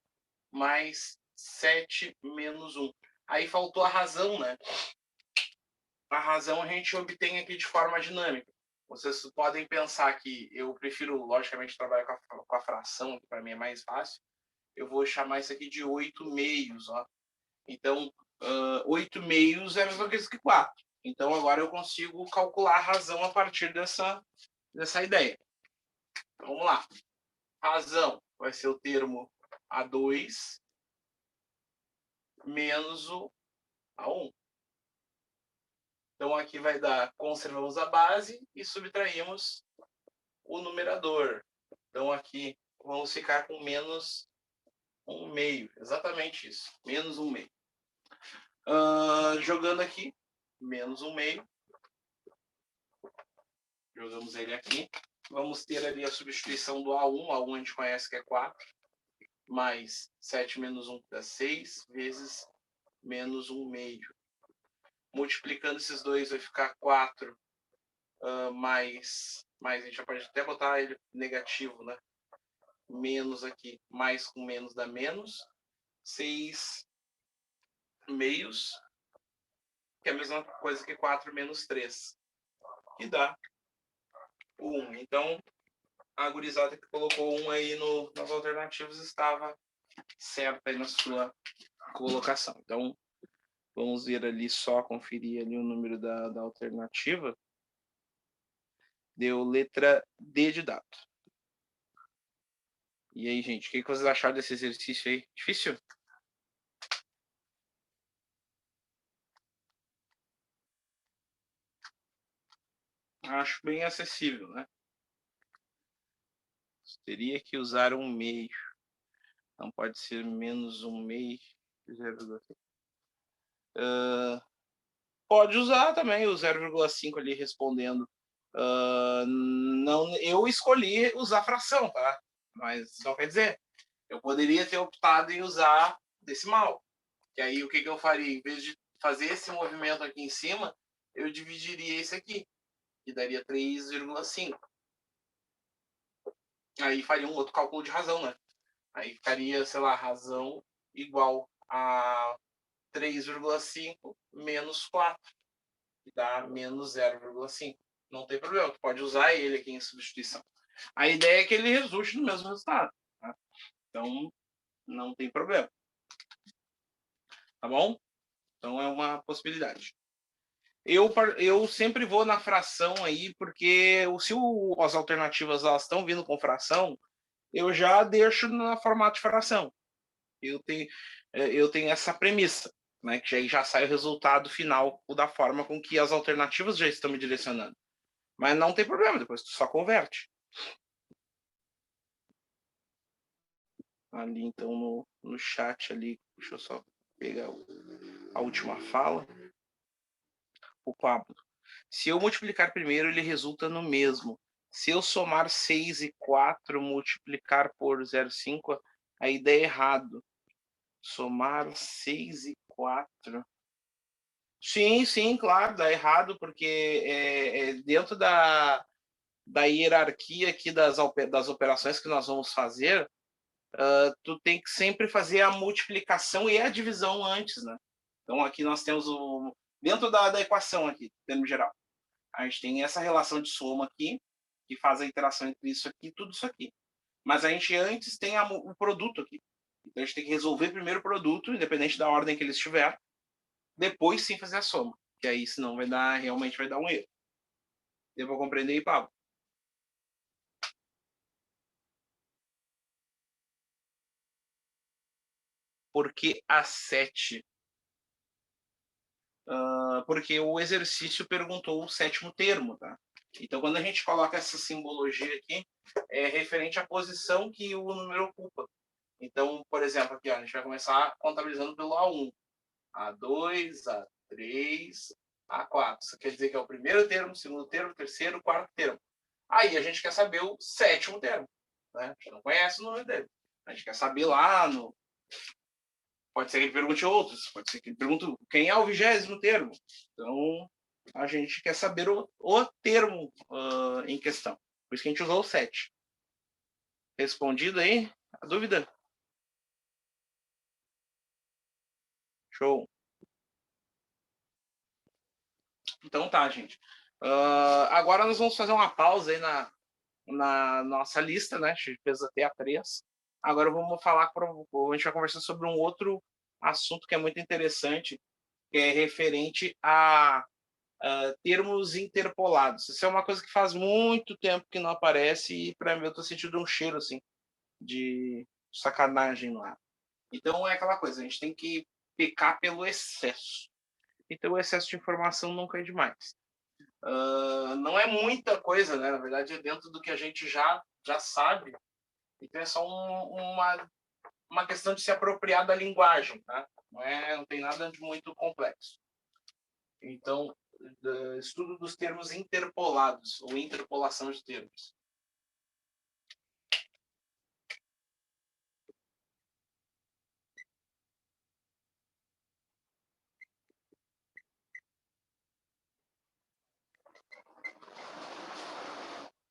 mais 7 menos 1. Aí faltou a razão, né? A razão a gente obtém aqui de forma dinâmica. Vocês podem pensar que eu prefiro, logicamente, trabalhar com a fração, que para mim é mais fácil. Eu vou chamar isso aqui de 8 meios, ó. Então, 8 meios é a mesma coisa que 4. Então, agora eu consigo calcular a razão a partir dessa ideia. Então, vamos lá. Razão vai ser o termo A2 menos o A1. Então, aqui vai dar, conservamos a base e subtraímos o numerador. Então, aqui vamos ficar com menos 1 meio. Exatamente isso, menos 1 meio. Jogando aqui, menos 1 meio. Jogamos ele aqui. Vamos ter ali a substituição do A1. A1 a gente conhece que é 4. Mais 7 menos 1 dá 6, vezes menos 1 meio. Multiplicando esses dois vai ficar 4 mais, a gente já pode até botar ele negativo, né? Menos aqui, mais com menos dá menos. 6 meios, que é a mesma coisa que 4 menos 3, que dá 1. Então, a gurizada que colocou 1 aí nas alternativas estava certa aí na sua colocação. Então, vamos ver ali, só conferir ali o número da alternativa. Deu letra D de dado. E aí, gente, o que vocês acharam desse exercício aí? Difícil? Acho bem acessível, né? Teria que usar 1 meio. Não pode ser menos 1 meio. 0,5. Pode usar também o 0,5 ali respondendo. Não, eu escolhi usar fração, tá? Mas não quer dizer. Eu poderia ter optado em usar decimal. Que aí o que eu faria? Em vez de fazer esse movimento aqui em cima, eu dividiria esse aqui, que daria 3,5. Aí faria um outro cálculo de razão, né? Aí ficaria, sei lá, razão igual a 3,5 menos 4, que dá menos 0,5. Não tem problema, tu pode usar ele aqui em substituição. A ideia é que ele resulte no mesmo resultado. Tá? Então, não tem problema. Tá bom? Então, é uma possibilidade. Eu sempre vou na fração aí, porque se as alternativas elas estão vindo com fração, eu já deixo no formato de fração. Eu tenho essa premissa, né, que aí já sai o resultado final da forma com que as alternativas já estão me direcionando. Mas não tem problema, depois tu só converte. Ali, então, no chat ali, deixa eu só pegar a última fala. O Pablo. Se eu multiplicar primeiro, ele resulta no mesmo. Se eu somar 6 e 4, multiplicar por 0,5, a ideia é errado. Somar 6 e 4. Sim, claro, dá errado, porque dentro da hierarquia aqui das operações que nós vamos fazer, tu tem que sempre fazer a multiplicação e a divisão antes, né? Então aqui nós temos dentro da equação aqui, em termos geral. A gente tem essa relação de soma aqui, que faz a interação entre isso aqui e tudo isso aqui. Mas a gente antes tem o produto aqui. Então a gente tem que resolver primeiro o produto, independente da ordem que ele estiver, depois sim fazer a soma. Que aí senão realmente vai dar um erro. Deu para compreender aí, Pablo? Por que a 7? Porque o exercício perguntou o sétimo termo, tá? Então, quando a gente coloca essa simbologia aqui, é referente à posição que o número ocupa. Então, por exemplo, aqui ó, a gente vai começar contabilizando pelo A1, A2, A3, A4. Isso quer dizer que é o primeiro termo, segundo termo, terceiro, quarto termo. Aí a gente quer saber o sétimo termo. Né? A gente não conhece o número dele. A gente quer saber lá no... Pode ser que ele pergunte outros, pode ser que ele pergunte quem é o 20º termo. Então, a gente quer saber o termo em questão. Por isso que a gente usou o 7. Respondido aí a dúvida? Show. Então tá, gente. Agora nós vamos fazer uma pausa aí na nossa lista, né? A gente fez até a 3. Agora vamos falar, a gente vai conversar sobre um outro assunto que é muito interessante, que é referente a termos interpolados. Isso é uma coisa que faz muito tempo que não aparece e para mim eu tô sentindo um cheiro assim de sacanagem no ar. Então é aquela coisa, a gente tem que pecar pelo excesso. Então o excesso de informação nunca é demais. Não é muita coisa, né? Na verdade é dentro do que a gente já sabe. Então é só uma questão de se apropriar da linguagem, tá? Não tem nada de muito complexo. Então, estudo dos termos interpolados, ou interpolação de termos.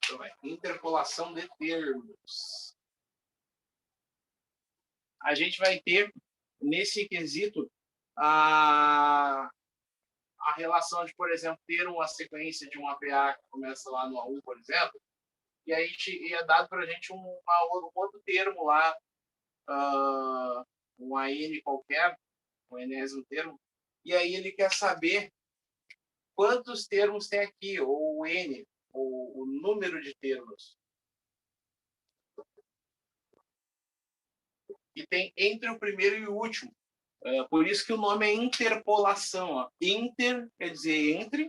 Então, interpolação de termos. A gente vai ter, nesse quesito, a relação de, por exemplo, ter uma sequência de um APA que começa lá no A1, por exemplo, e aí é dado para a gente um outro termo lá, um AN qualquer, um enésimo termo, e aí ele quer saber quantos termos tem aqui, ou o N, ou o número de termos. E tem entre o primeiro e o último. Por isso que o nome é interpolação. Ó. Inter quer dizer entre,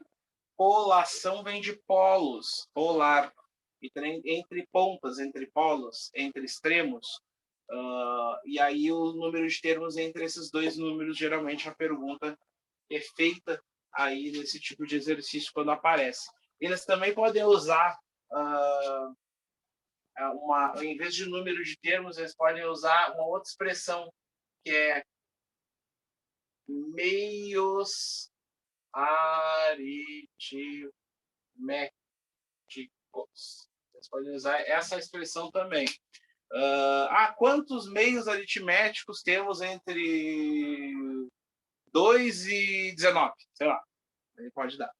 polação vem de polos, polar. Então, entre pontas, entre polos, entre extremos. E aí o número de termos entre esses dois números, geralmente a pergunta é feita aí nesse tipo de exercício quando aparece. Eles também podem usar em vez de número de termos, eles podem usar uma outra expressão que é meios aritméticos. Eles podem usar essa expressão também. Quantos meios aritméticos temos entre 2 e 19? Sei lá, ele pode dar.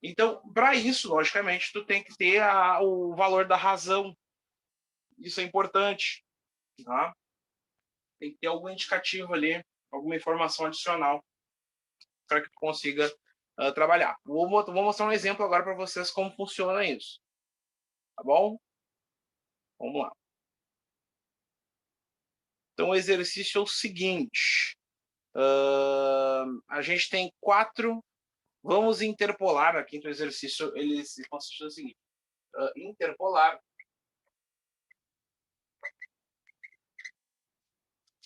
Então, para isso, logicamente, tu tem que ter o valor da razão. Isso é importante. Tá? Tem que ter algum indicativo ali, alguma informação adicional para que tu consiga trabalhar. Vou mostrar um exemplo agora para vocês como funciona isso. Tá bom? Vamos lá. Então, o exercício é o seguinte. A gente tem 4. Vamos interpolar aqui. Então, o exercício ele consiste no seguinte. Interpolar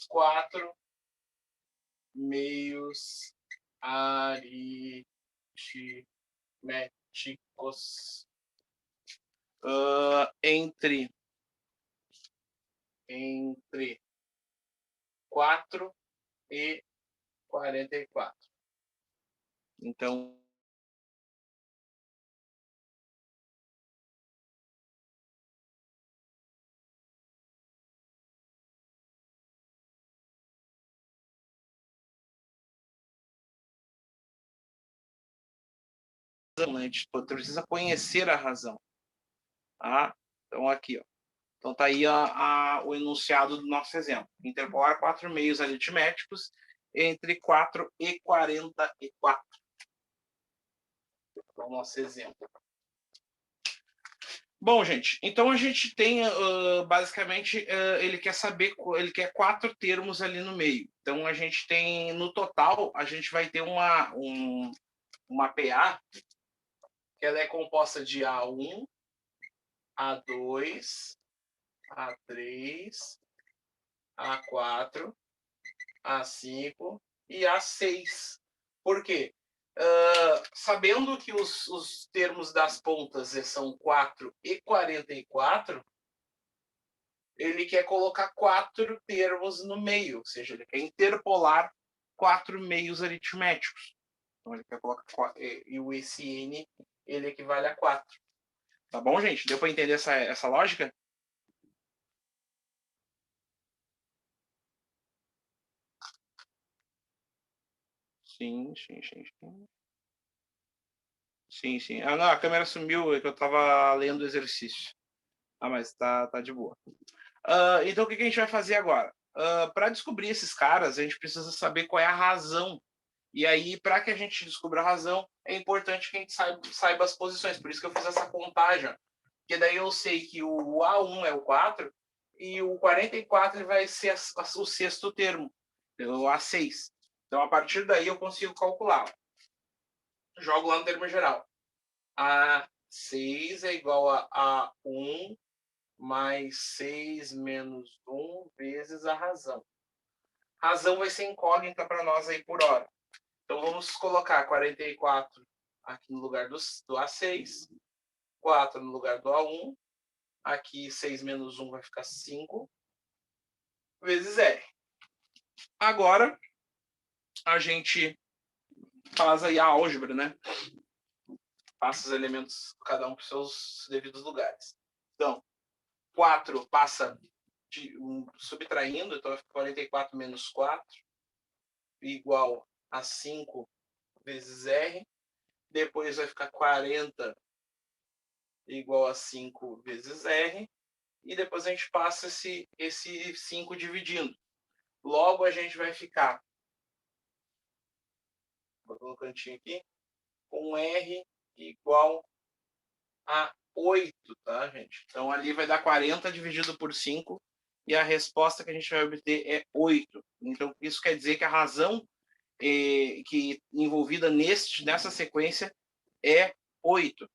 4 meios aritméticos entre 4 e 44. Então, tu precisa conhecer a razão. Tá? Então, aqui, ó. Então, tá aí o enunciado do nosso exemplo. Interpolar 4 meios aritméticos entre 4 e 44. É o nosso exemplo. Bom, gente, então a gente tem, basicamente, ele quer 4 termos ali no meio. Então, a gente tem, no total, a gente vai ter uma PA, que ela é composta de A1, A2, A3, A4, A5 e A6. Por quê? Sabendo que os termos das pontas são 4 e 44, ele quer colocar 4 termos no meio, ou seja, ele quer interpolar 4 meios aritméticos. Então, ele quer colocar, e o SN ele equivale a 4. Tá bom, gente? Deu para entender essa lógica? Sim. Sim. Não, a câmera sumiu, é que eu estava lendo o exercício. Mas tá de boa. Então, o que a gente vai fazer agora? Para descobrir esses caras, a gente precisa saber qual é a razão. E aí, para que a gente descubra a razão, é importante que a gente saiba as posições. Por isso que eu fiz essa contagem. Porque daí eu sei que o A1 é o 4 e o 44 vai ser o sexto termo, o A6. Então, a partir daí, eu consigo calcular. Jogo lá no termo geral. A6 é igual a A1 mais 6 menos 1 vezes a razão. Razão vai ser incógnita para nós aí por hora. Então, vamos colocar 44 aqui no lugar do A6, 4 no lugar do A1, aqui 6 menos 1 vai ficar 5, vezes R. Agora, a gente faz aí a álgebra, né? Passa os elementos, cada um para os seus devidos lugares. Então, 4 passa subtraindo, então vai ficar 44 menos 4, igual a 5 vezes R. Depois vai ficar 40 igual a 5 vezes R. E depois a gente passa esse 5 dividindo. Logo, a gente vai ficar, vou colocar um cantinho aqui, com R igual a 8, tá, gente? Então, ali vai dar 40 dividido por 5, e a resposta que a gente vai obter é 8. Então, isso quer dizer que a razão que envolvida nessa sequência é 8.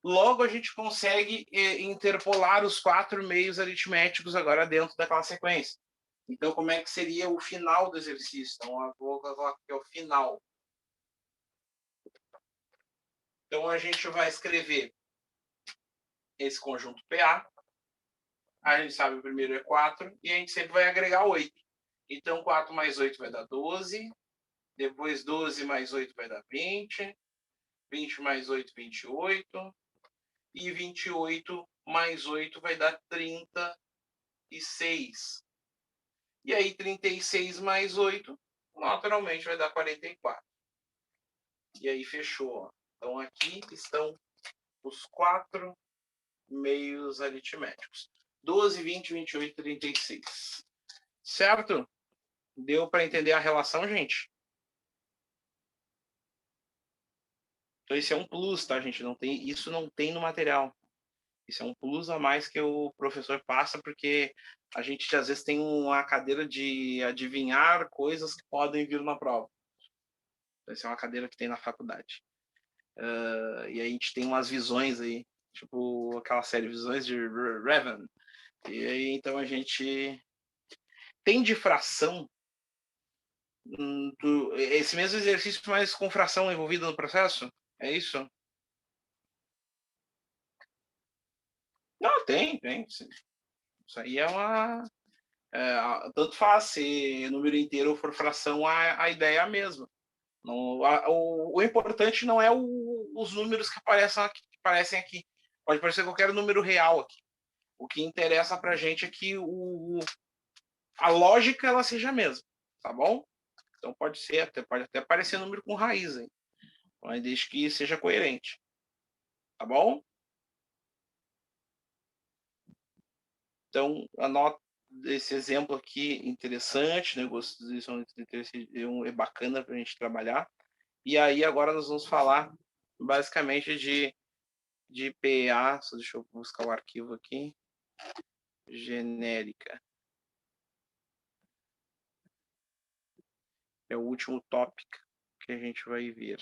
Logo, a gente consegue interpolar os 4 meios aritméticos agora dentro daquela sequência. Então, como é que seria o final do exercício? Então, eu vou colocar aqui o final. Então, a gente vai escrever esse conjunto PA. A gente sabe que o primeiro é 4 e a gente sempre vai agregar 8. Então, 4 mais 8 vai dar 12. Depois, 12 mais 8 vai dar 20. 20 mais 8, 28. E 28 mais 8 vai dar 38. 36. E aí 36 mais 8, naturalmente vai dar 44. E aí fechou. Ó. Então aqui estão os 4 meios aritméticos. 12, 20, 28, 36. Certo? Deu para entender a relação, gente? Então esse é um plus, tá, gente? Isso não tem no material. Isso é um plus a mais que o professor passa, porque a gente às vezes tem uma cadeira de adivinhar coisas que podem vir na prova. Essa é uma cadeira que tem na faculdade. E aí a gente tem umas visões aí, tipo aquela série Visões de Raven. E aí então a gente tem de fração esse mesmo exercício, mas com fração envolvida no processo? É isso? Não, tem. Isso aí é uma... tanto faz se número inteiro ou for fração, a ideia é a mesma. Não, o importante não é os números que aparecem aqui. Pode parecer qualquer número real aqui. O que interessa para a gente é que a lógica ela seja a mesma, tá bom? Então pode até parecer número com raiz, hein? Mas desde que seja coerente, tá bom? Então anota esse exemplo aqui interessante, né? É bacana para a gente trabalhar. E aí agora nós vamos falar basicamente de PA, só deixa eu buscar o arquivo aqui, genérica. É o último tópico que a gente vai ver.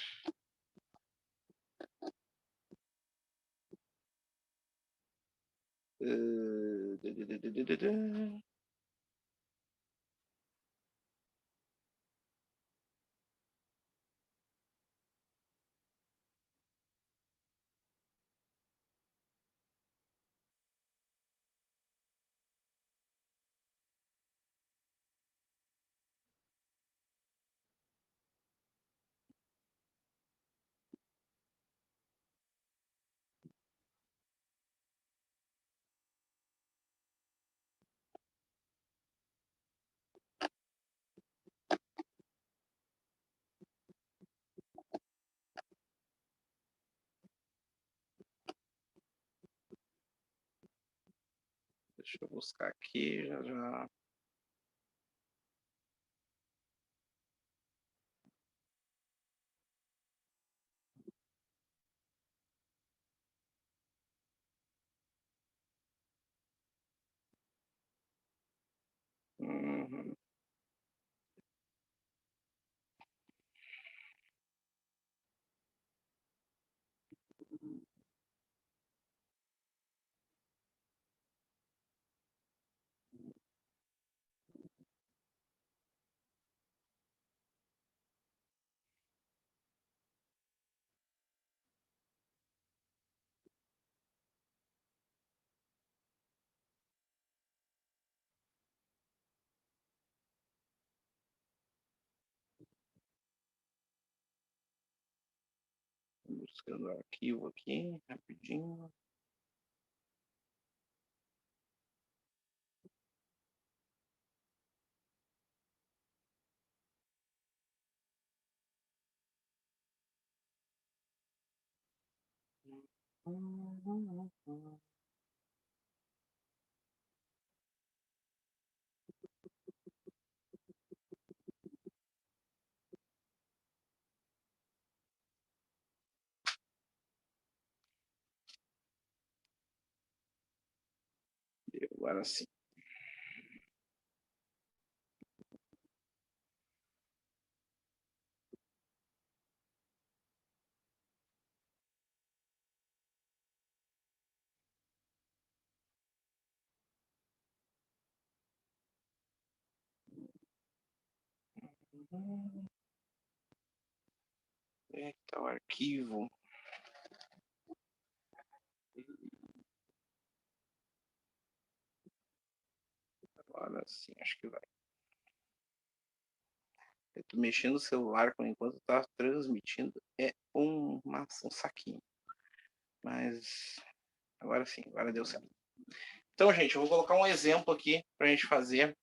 Deixa eu buscar aqui, já. Uhum. Buscando o arquivo aqui, rapidinho. Agora sim. Está o arquivo. Agora sim, acho que vai. Eu tô mexendo no celular enquanto tá transmitindo. É um saquinho. Mas agora sim, agora deu certo. Então, gente, eu vou colocar um exemplo aqui para a gente fazer,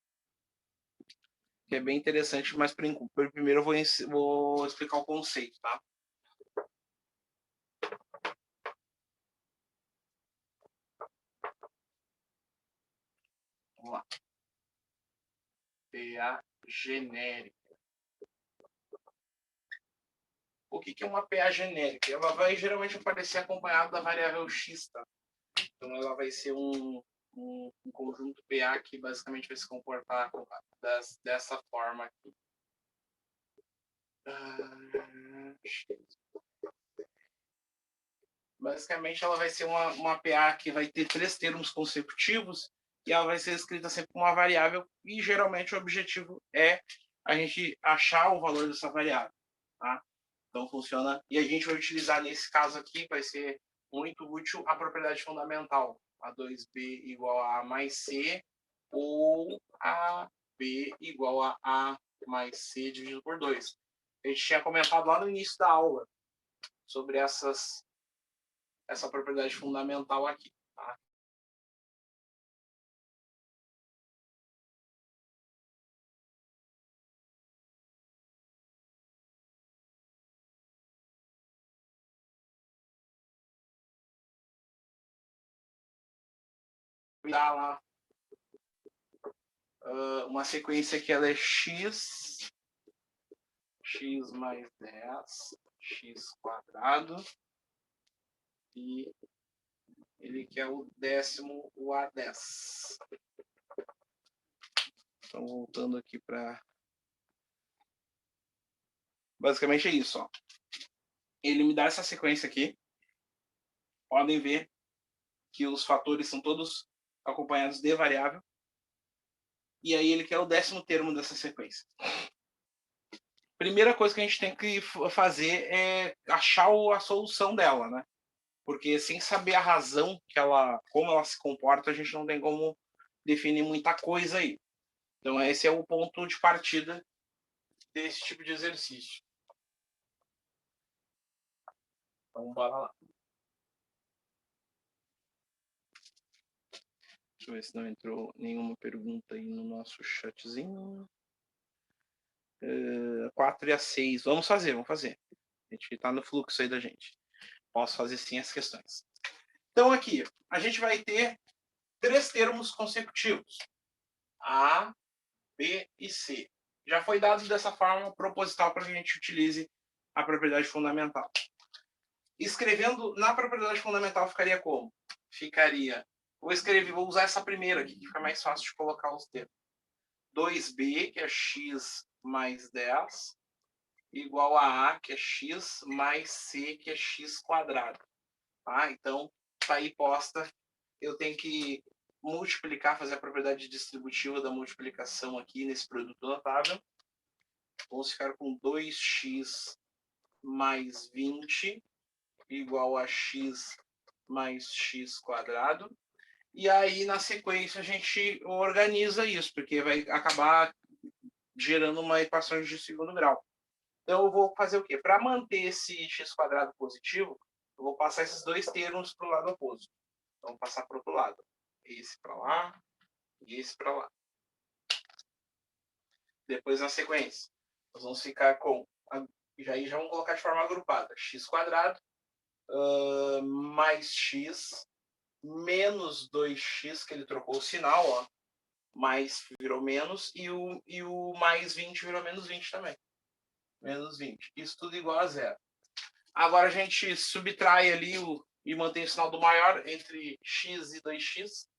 que é bem interessante, mas primeiro eu vou explicar o conceito, tá? Vamos lá. PA genérica. O que é uma PA genérica? Ela vai geralmente aparecer acompanhada da variável x, tá? Então ela vai ser um conjunto PA que basicamente vai se comportar dessa forma aqui. Basicamente ela vai ser uma PA que vai ter 3 termos consecutivos e ela vai ser escrita sempre com uma variável e geralmente o objetivo é a gente achar o valor dessa variável, tá? Então funciona, e a gente vai utilizar nesse caso aqui, vai ser muito útil a propriedade fundamental, A2B igual a A mais C, ou AB igual a A mais C dividido por 2. A gente tinha comentado lá no início da aula sobre essa propriedade fundamental aqui. Tá? Dá lá uma sequência que ela é x mais 10, x quadrado, e ele quer o 10º, o A10. Então, voltando aqui para... Basicamente é isso, ó. Ele me dá essa sequência aqui. Podem ver que os fatores são todos acompanhados de variável. E aí ele quer o 10º termo dessa sequência. Primeira coisa que a gente tem que fazer é achar a solução dela, né? Porque sem saber a razão como ela se comporta, a gente não tem como definir muita coisa aí. Então esse é o ponto de partida desse tipo de exercício. Então bora lá. Deixa eu ver se não entrou nenhuma pergunta aí no nosso chatzinho. 4 e a 6. Vamos fazer. A gente está no fluxo aí da gente. Posso fazer sim as questões. Então aqui, a gente vai ter 3 termos consecutivos. A, B e C. Já foi dado dessa forma proposital para que a gente utilize a propriedade fundamental. Escrevendo na propriedade fundamental ficaria como? Vou usar essa primeira aqui, que fica mais fácil de colocar os termos. 2b, que é x mais 10, igual a, que é x, mais c, que é x quadrado. Tá? Então, está aí posta. Eu tenho que multiplicar, fazer a propriedade distributiva da multiplicação aqui nesse produto notável. Vamos ficar com 2x mais 20 igual a x mais x quadrado. E aí, na sequência, a gente organiza isso, porque vai acabar gerando uma equação de segundo grau. Então, eu vou fazer o quê? Para manter esse x quadrado positivo, eu vou passar esses 2 termos para o lado oposto. Então, vou passar para o outro lado. Esse para lá e esse para lá. Depois, na sequência, nós vamos ficar com... Já vamos colocar de forma agrupada. X quadrado mais x menos 2x, que ele trocou o sinal, ó. Mais virou menos, e o mais 20 virou menos 20 também. Menos 20. Isso tudo igual a zero. Agora a gente subtrai ali e mantém o sinal do maior entre x e 2x.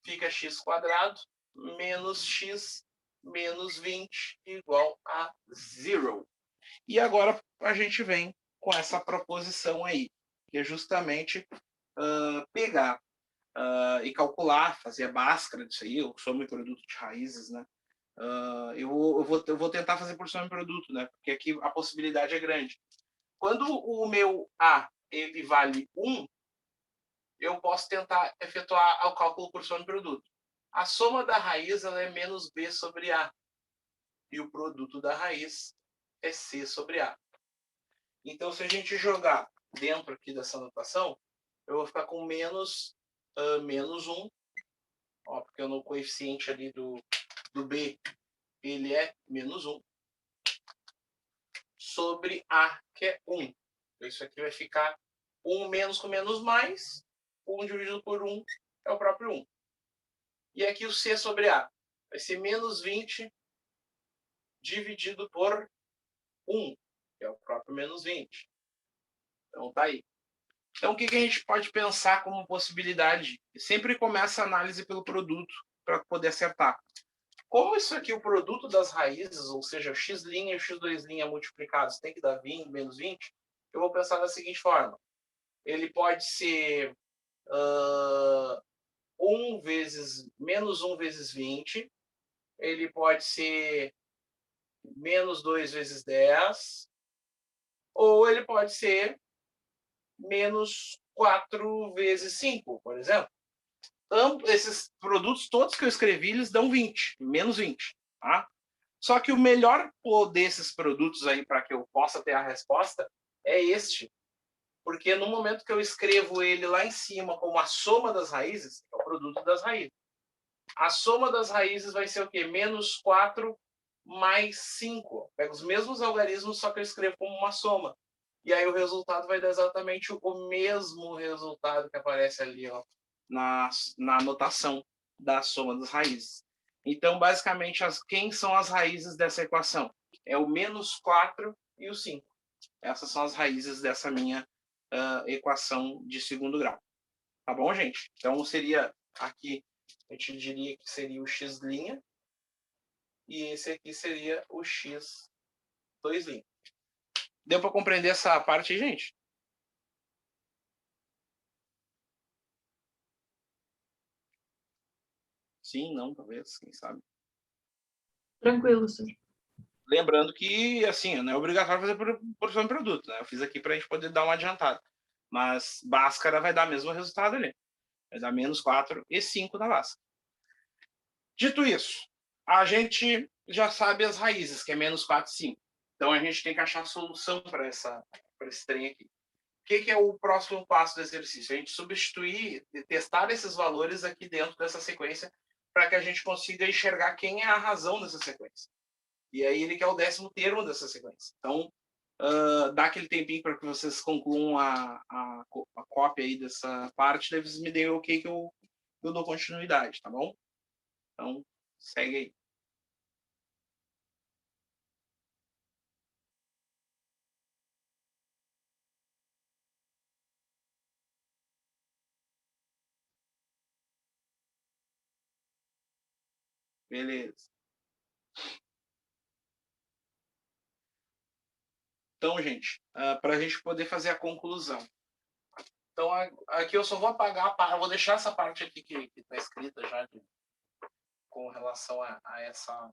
Fica x quadrado menos x menos 20 igual a zero. E agora a gente vem com essa proposição aí, que é justamente pegar e calcular, fazer a Bhaskara disso aí, o soma e produto de raízes, né? Eu vou tentar fazer por soma e produto, né? Porque aqui a possibilidade é grande. Quando o meu A ele vale 1, eu posso tentar efetuar o cálculo por soma e produto. A soma da raiz ela é menos B sobre A. E o produto da raiz é C sobre A. Então, se a gente jogar dentro aqui dessa notação, eu vou ficar com menos 1 ó, porque no coeficiente ali do B, ele é menos 1, sobre A, que é 1. Então, isso aqui vai ficar 1 menos com menos mais, 1 dividido por 1 é o próprio 1. E aqui o C sobre A vai ser menos 20 dividido por 1, que é o próprio menos 20. Então, tá aí. Então, o que a gente pode pensar como possibilidade? Sempre começa a análise pelo produto para poder acertar. Como isso aqui, o produto das raízes, ou seja, x' e o x2' multiplicados tem que dar 20, menos 20, eu vou pensar da seguinte forma. Ele pode ser menos 1 vezes 20, ele pode ser menos 2 vezes 10, ou ele pode ser menos 4 vezes 5, por exemplo. Esses produtos todos que eu escrevi, eles dão 20, menos 20. Tá? Só que o melhor desses produtos aí, para que eu possa ter a resposta, é este. Porque no momento que eu escrevo ele lá em cima como a soma das raízes, é o produto das raízes. A soma das raízes vai ser o quê? Menos 4 mais 5. Pego os mesmos algarismos, só que eu escrevo como uma soma. E aí o resultado vai dar exatamente o mesmo resultado que aparece ali, ó, na anotação da soma das raízes. Então, basicamente, quem são as raízes dessa equação? É o menos 4 e o 5. Essas são as raízes dessa minha equação de segundo grau. Tá bom, gente? Então, seria aqui, a gente diria que seria o x', e esse aqui seria o x2'. Deu para compreender essa parte aí, gente? Sim, não, talvez, quem sabe. Tranquilo, senhor. Lembrando que, assim, não é obrigatório fazer produção de produto, né? Eu fiz aqui para a gente poder dar uma adiantada. Mas Bhaskara vai dar o mesmo resultado ali. Vai dar menos 4 e 5 na Bhaskara. Dito isso, a gente já sabe as raízes, que é menos 4 e 5. Então, a gente tem que achar a solução para esse trem aqui. O que é o próximo passo do exercício? A gente substituir, testar esses valores aqui dentro dessa sequência para que a gente consiga enxergar quem é a razão dessa sequência. E aí ele quer o 10º termo dessa sequência. Então, dá aquele tempinho para que vocês concluam a cópia aí dessa parte, daí vocês me deem o ok que eu dou continuidade, tá bom? Então, segue aí. Beleza. Então, gente, para a gente poder fazer a conclusão. Então, aqui eu só vou apagar eu vou deixar essa parte aqui que está escrita já com relação a essa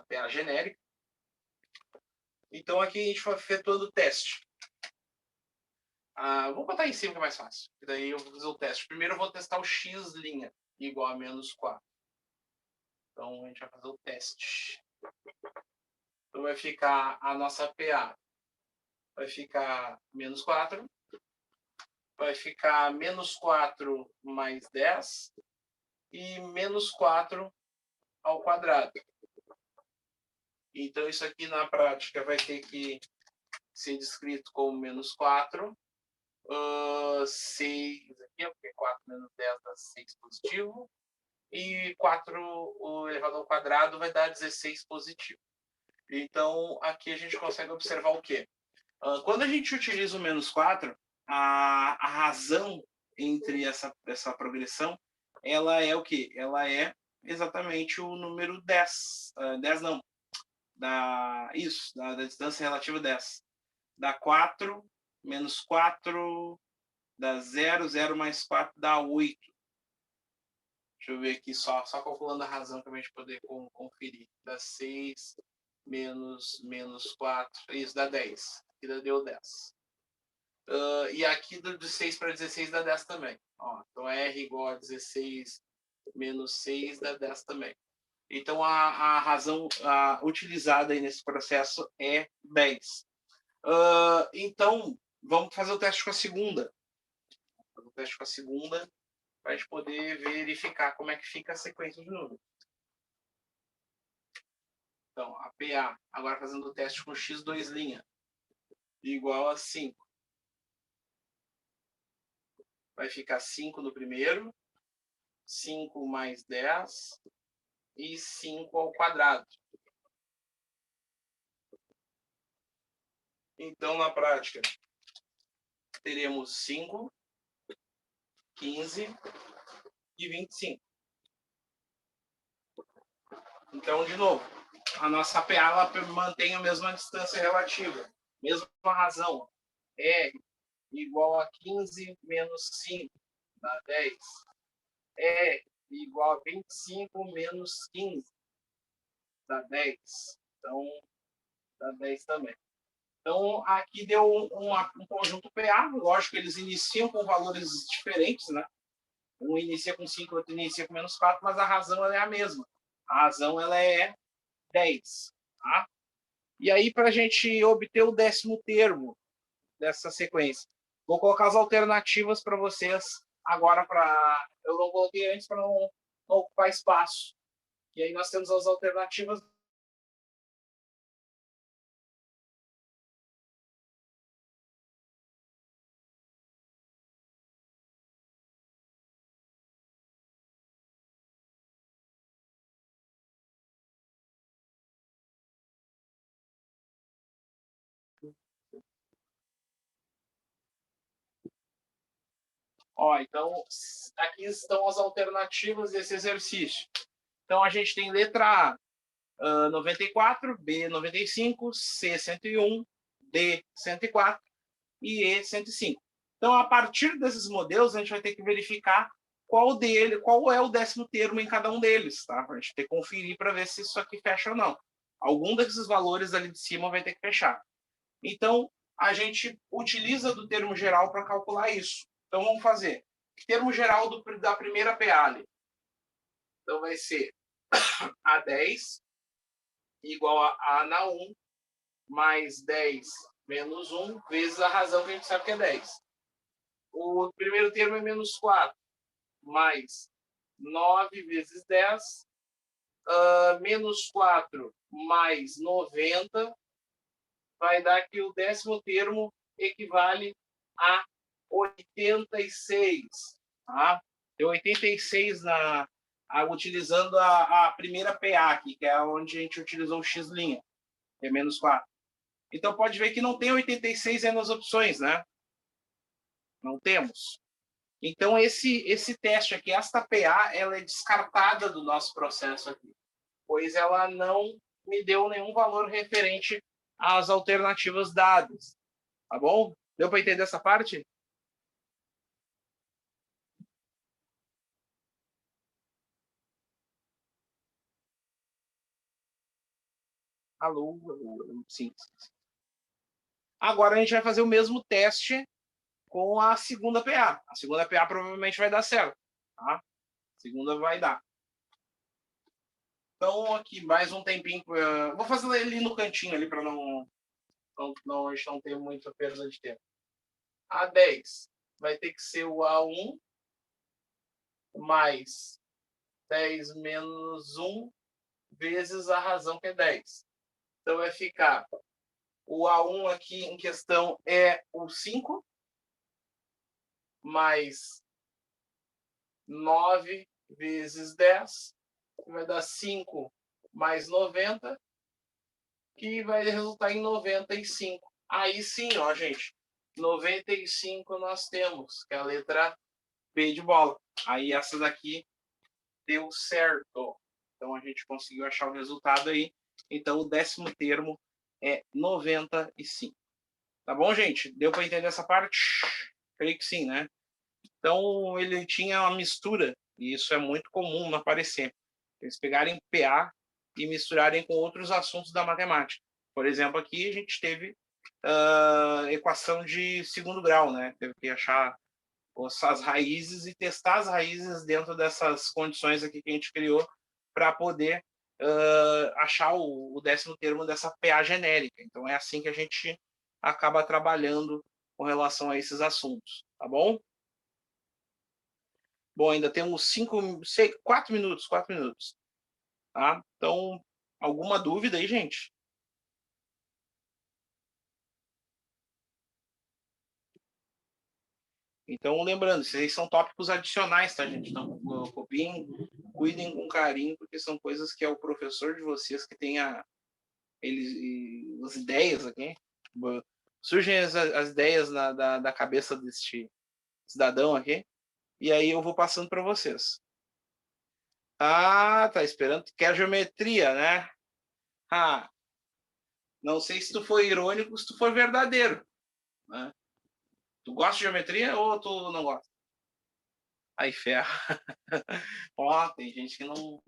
PA genérica. Então, aqui a gente vai efetuando o teste. Vou botar em cima que é mais fácil. E daí eu vou fazer o teste. Primeiro eu vou testar o x' igual a menos 4. Então, a gente vai fazer o teste. Então, vai ficar a nossa PA. Vai ficar menos 4. Vai ficar menos 4 mais 10. E menos 4 ao quadrado. Então, isso aqui na prática vai ter que ser descrito como menos 4. 6 aqui, porque 4 menos 10 dá 6 positivo. E 4 elevado ao quadrado vai dar 16 positivo. Então, aqui a gente consegue observar o quê? Quando a gente utiliza o menos 4, a razão entre essa progressão, ela é o quê? Ela é exatamente o número 10. 10 não. Da distância relativa 10. Dá 4, menos 4, dá 0, 0 mais 4 dá 8. Deixa eu ver aqui só calculando a razão para a gente poder conferir. Dá 6 menos 4, isso dá 10. Aqui deu 10. E aqui de 6 para 16 dá 10 também. Ó, então R igual a 16 menos 6 dá 10 também. Então a razão utilizada aí nesse processo é 10. Então, vamos fazer o teste com a segunda. O teste com a segunda. para a gente poder verificar como é que fica a sequência de números. Então, a PA, agora fazendo o teste com x2' igual a 5. Vai ficar 5 no primeiro, 5 mais 10 e 5 ao quadrado. Então, na prática, teremos 5, 15 e 25. Então, de novo, a nossa PA ela mantém a mesma distância relativa, mesma razão. R igual a 15 menos 5 dá 10. R igual a 25 menos 15 dá 10. Então, dá 10 também. Então, aqui deu um conjunto PA. Lógico que eles iniciam com valores diferentes, né? Um inicia com 5, outro inicia com menos 4, mas a razão ela é a mesma. A razão ela é 10. Tá? E aí, para a gente obter o 10º termo dessa sequência, vou colocar as alternativas para vocês agora. Eu não coloquei antes para não ocupar espaço. E aí nós temos as alternativas. Ó, então, aqui estão as alternativas desse exercício. Então, a gente tem letra A, 94, B, 95, C, 101, D, 104 e E, 105. Então, a partir desses modelos, a gente vai ter que verificar qual é o 10º termo em cada um deles, tá? A gente tem que conferir para ver se isso aqui fecha ou não. Algum desses valores ali de cima vai ter que fechar. Então, a gente utiliza do termo geral para calcular isso. Então, vamos fazer. Termo geral da primeira PA ali. Então, vai ser A10 igual a A na 1 mais 10 menos 1 vezes a razão que a gente sabe que é 10. O primeiro termo é menos 4 mais 9 vezes 10. Menos 4 mais 90 vai dar que o 10º termo equivale a 86. Tá? Tem 86 utilizando a primeira PA aqui, que é onde a gente utilizou o x', que é menos 4. Então, pode ver que não tem 86 aí nas opções, né? Não temos. Então, esse teste aqui, esta PA, ela é descartada do nosso processo aqui, pois ela não me deu nenhum valor referente às alternativas dadas. Tá bom? Deu para entender essa parte? Alô? Sim. Agora a gente vai fazer o mesmo teste com a segunda PA. A segunda PA provavelmente vai dar certo. Tá? A segunda vai dar. Então, aqui, mais um tempinho. Vou fazer ele no cantinho ali para a gente não ter muita perda de tempo. A10 vai ter que ser o A1 mais 10 menos 1 vezes a razão que é 10. Então, vai ficar o A1 aqui em questão é o 5 mais 9 vezes 10, que vai dar 5 mais 90, que vai resultar em 95. Aí sim, ó, gente, 95 nós temos, que é a letra B de bola. Aí essa daqui deu certo. Então a gente conseguiu achar o resultado aí. Então o 10º termo é 95. Tá bom, gente? Deu para entender essa parte? Creio que sim, né? Então ele tinha uma mistura, e isso é muito comum no aparecer. Eles pegarem PA e misturarem com outros assuntos da matemática. Por exemplo, aqui a gente teve equação de segundo grau, né? Teve que achar as raízes e testar as raízes dentro dessas condições aqui que a gente criou para poder achar o 10º termo dessa PA genérica. Então é assim que a gente acaba trabalhando com relação a esses assuntos, tá bom? Bom, ainda temos 4 minutos, 4 minutos. Tá? Então, alguma dúvida aí, gente? Então, lembrando, esses são tópicos adicionais, tá, gente? Então, copiem, cuidem com carinho, porque são coisas que é o professor de vocês que tem as ideias aqui. Surgem as ideias da cabeça deste cidadão aqui, e aí eu vou passando para vocês. Ah, tá esperando. Quer geometria, né? Ah, não sei se tu foi irônico, se tu for verdadeiro, né? Tu gosta de geometria ou tu não gosta? Aí ferra. Ó, tem gente que não.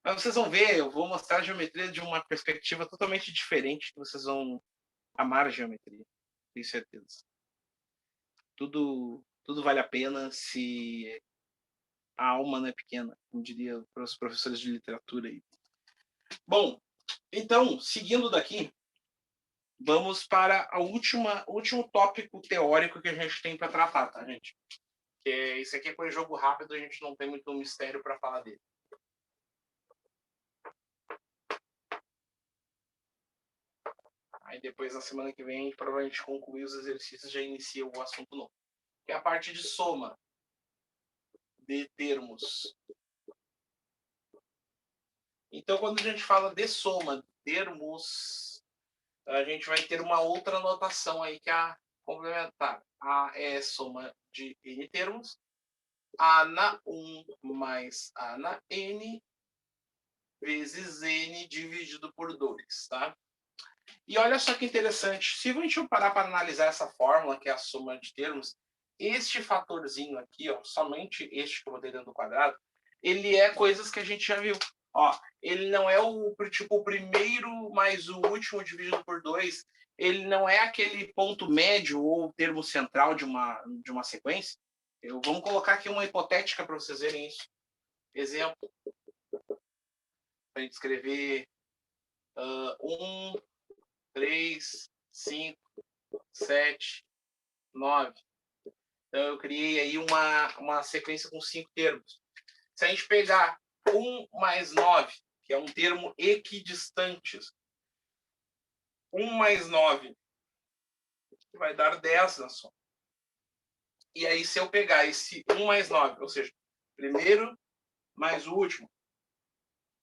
Mas vocês vão ver, eu vou mostrar a geometria de uma perspectiva totalmente diferente, que vocês vão amar a geometria, tenho certeza. Tudo vale a pena se a alma não é pequena, como diria para os professores de literatura aí. Bom, então, seguindo daqui, vamos para o último tópico teórico que a gente tem para tratar, tá, gente? Que isso aqui foi jogo rápido, a gente não tem muito mistério para falar dele. Aí depois, na semana que vem, a gente provavelmente concluir os exercícios e já inicia o assunto novo. Que é a parte de soma de termos. Então, quando a gente fala de soma de termos, a gente vai ter uma outra notação aí que é a complementar. A é soma de n termos. A na 1 mais A na n vezes n dividido por 2, tá? E olha só que interessante, se a gente parar para analisar essa fórmula, que é a soma de termos, este fatorzinho aqui, ó, somente este que eu botei dentro do quadrado, ele é coisas que a gente já viu. Ó, ele não é o primeiro mais o último dividido por 2, ele não é aquele ponto médio ou termo central de uma sequência. Vamos colocar aqui uma hipotética para vocês verem isso. Exemplo, para a gente escrever 1, 3, 5, 7, 9. Então, eu criei aí uma sequência com 5 termos. Se a gente pegar 1 mais 9, que é um termo equidistantes, 1 mais 9 vai dar 10 na soma. E aí, se eu pegar esse 1 mais 9, ou seja, primeiro mais o último,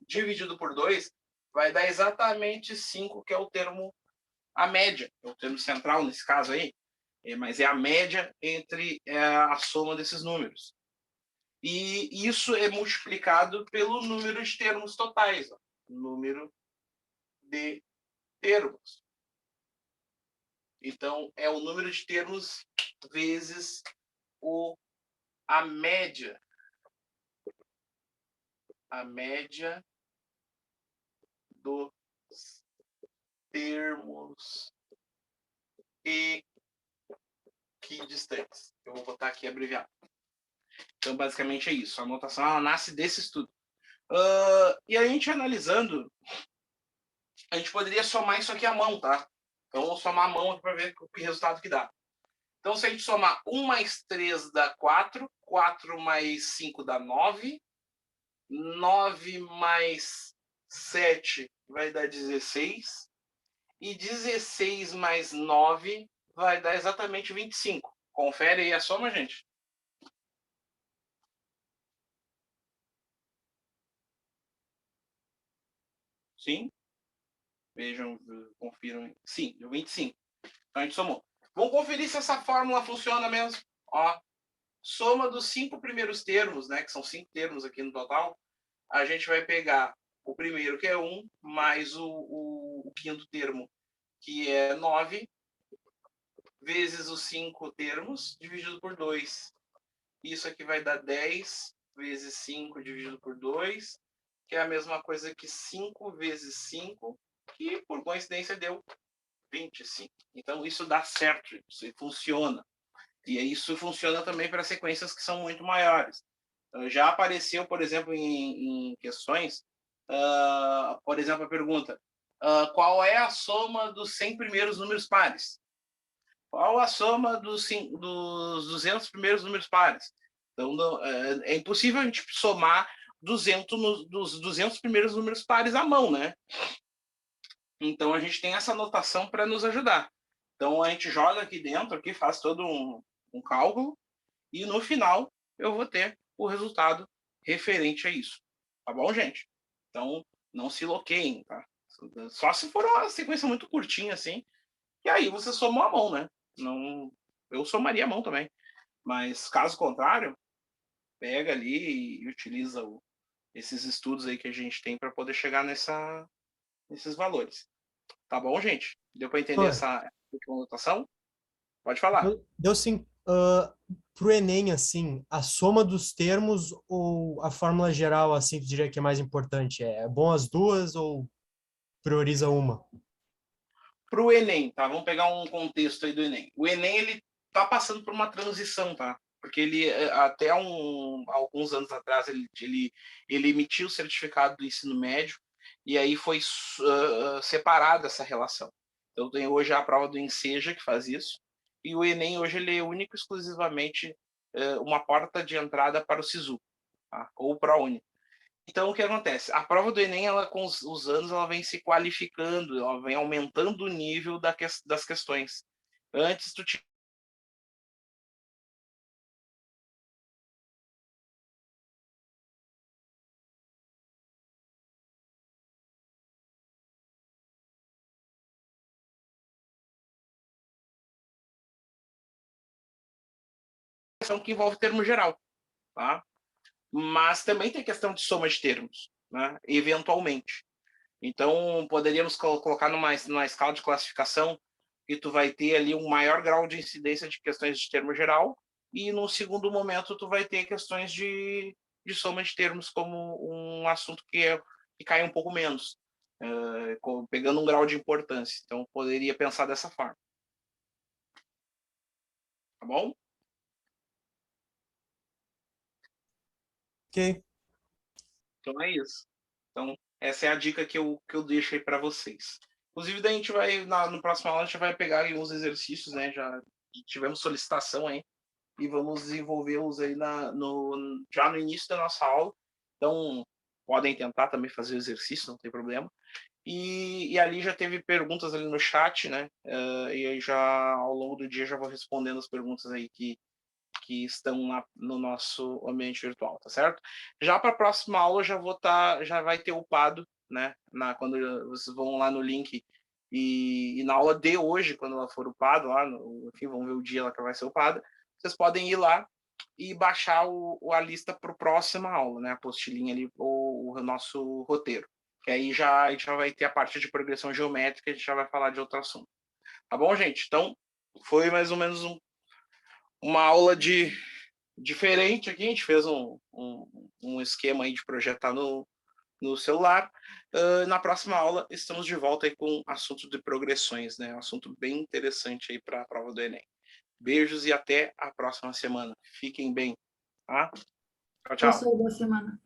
dividido por 2, vai dar exatamente 5, que é o termo, a média, é o termo central nesse caso aí, mas é a média entre a soma desses números. E isso é multiplicado pelo número de termos totais, ó, número de termos. Então, é o número de termos vezes a média. A média dos termos equidistantes. Eu vou botar aqui abreviado. Então, basicamente é isso. A anotação ela nasce desse estudo. E a gente analisando, a gente poderia somar isso aqui à mão, tá? Então, vamos somar à mão para ver que resultado que dá. Então, se a gente somar 1 mais 3 dá 4, 4 mais 5 dá 9, 9 mais 7 vai dar 16, e 16 mais 9 vai dar exatamente 25. Confere aí a soma, gente. Sim? Vejam, confiram. Sim, deu 25. Então a gente somou. Vamos conferir se essa fórmula funciona mesmo. Ó, soma dos 5 primeiros termos, né, que são 5 termos aqui no total, a gente vai pegar o primeiro, que é 1, mais o quinto termo, que é 9, vezes os 5 termos, dividido por 2. Isso aqui vai dar 10 vezes 5 dividido por 2, que é a mesma coisa que 5 vezes 5, que por coincidência deu 25. Então isso dá certo, isso funciona. E isso funciona também para sequências que são muito maiores. Já apareceu, por exemplo, em questões, por exemplo, a pergunta: qual é a soma dos 100 primeiros números pares? Qual a soma dos 200 primeiros números pares? Então, é impossível a gente somar 200 dos 200 primeiros números pares à mão, né? Então, a gente tem essa anotação para nos ajudar. Então, a gente joga aqui dentro, aqui, faz todo um cálculo, e no final eu vou ter o resultado referente a isso. Tá bom, gente? Então, não se loqueiem, tá? Só se for uma sequência muito curtinha, assim, e aí você soma a mão, né? Não, eu somaria a mão também. Mas, caso contrário, pega ali e utiliza esses estudos aí que a gente tem para poder chegar nesses valores. Tá bom, gente? Deu para entender essa última anotação? Pode falar. Deu sim. Pro Enem, assim, a soma dos termos ou a fórmula geral, assim, tu diria que é mais importante? É bom as duas ou prioriza uma? Para o Enem, tá? Vamos pegar um contexto aí do Enem. O Enem, ele tá passando por uma transição, tá? Porque ele, até alguns anos atrás, ele emitiu o certificado do ensino médio e aí foi separada essa relação. Então, tem hoje a prova do Enseja que faz isso, e o Enem hoje ele é único e exclusivamente uma porta de entrada para o SISU, tá? Ou para a Uni. Então, o que acontece? A prova do Enem, ela, com os anos, ela vem se qualificando, ela vem aumentando o nível das questões. Antes, tu tinha questão que envolve termo geral, tá? Mas também tem questão de soma de termos, né? Eventualmente. Então, poderíamos colocar numa escala de classificação que tu vai ter ali um maior grau de incidência de questões de termo geral e, no segundo momento, tu vai ter questões de soma de termos como um assunto que cai um pouco menos, pegando um grau de importância. Então, poderia pensar dessa forma. Tá bom? Ok. Então, é isso. Então, essa é a dica que eu deixo aí para vocês. Inclusive, daí a gente vai, no próximo aula, a gente vai pegar aí uns exercícios, né? Já tivemos solicitação aí, e vamos desenvolvê-los aí já no início da nossa aula. Então, podem tentar também fazer o exercício, não tem problema. E ali já teve perguntas ali no chat, né? E aí já, ao longo do dia, já vou respondendo as perguntas aí que estão lá no nosso ambiente virtual, tá certo? Já para a próxima aula já vai ter upado, né? Quando vocês vão lá no link e na aula de hoje, quando ela for upada lá, enfim, vamos ver o dia lá que vai ser upada, vocês podem ir lá e baixar a lista para a próxima aula, né? A apostilinha ali, o nosso roteiro. Que aí a gente já vai ter a parte de progressão geométrica, a gente já vai falar de outro assunto. Tá bom, gente? Então, foi mais ou menos uma aula diferente aqui. A gente fez um esquema aí de projetar no celular. Na próxima aula, estamos de volta aí com assunto de progressões, né? Um assunto bem interessante aí para a prova do Enem. Beijos e até a próxima semana. Fiquem bem. Tá? Tchau, tchau. Gostei da semana.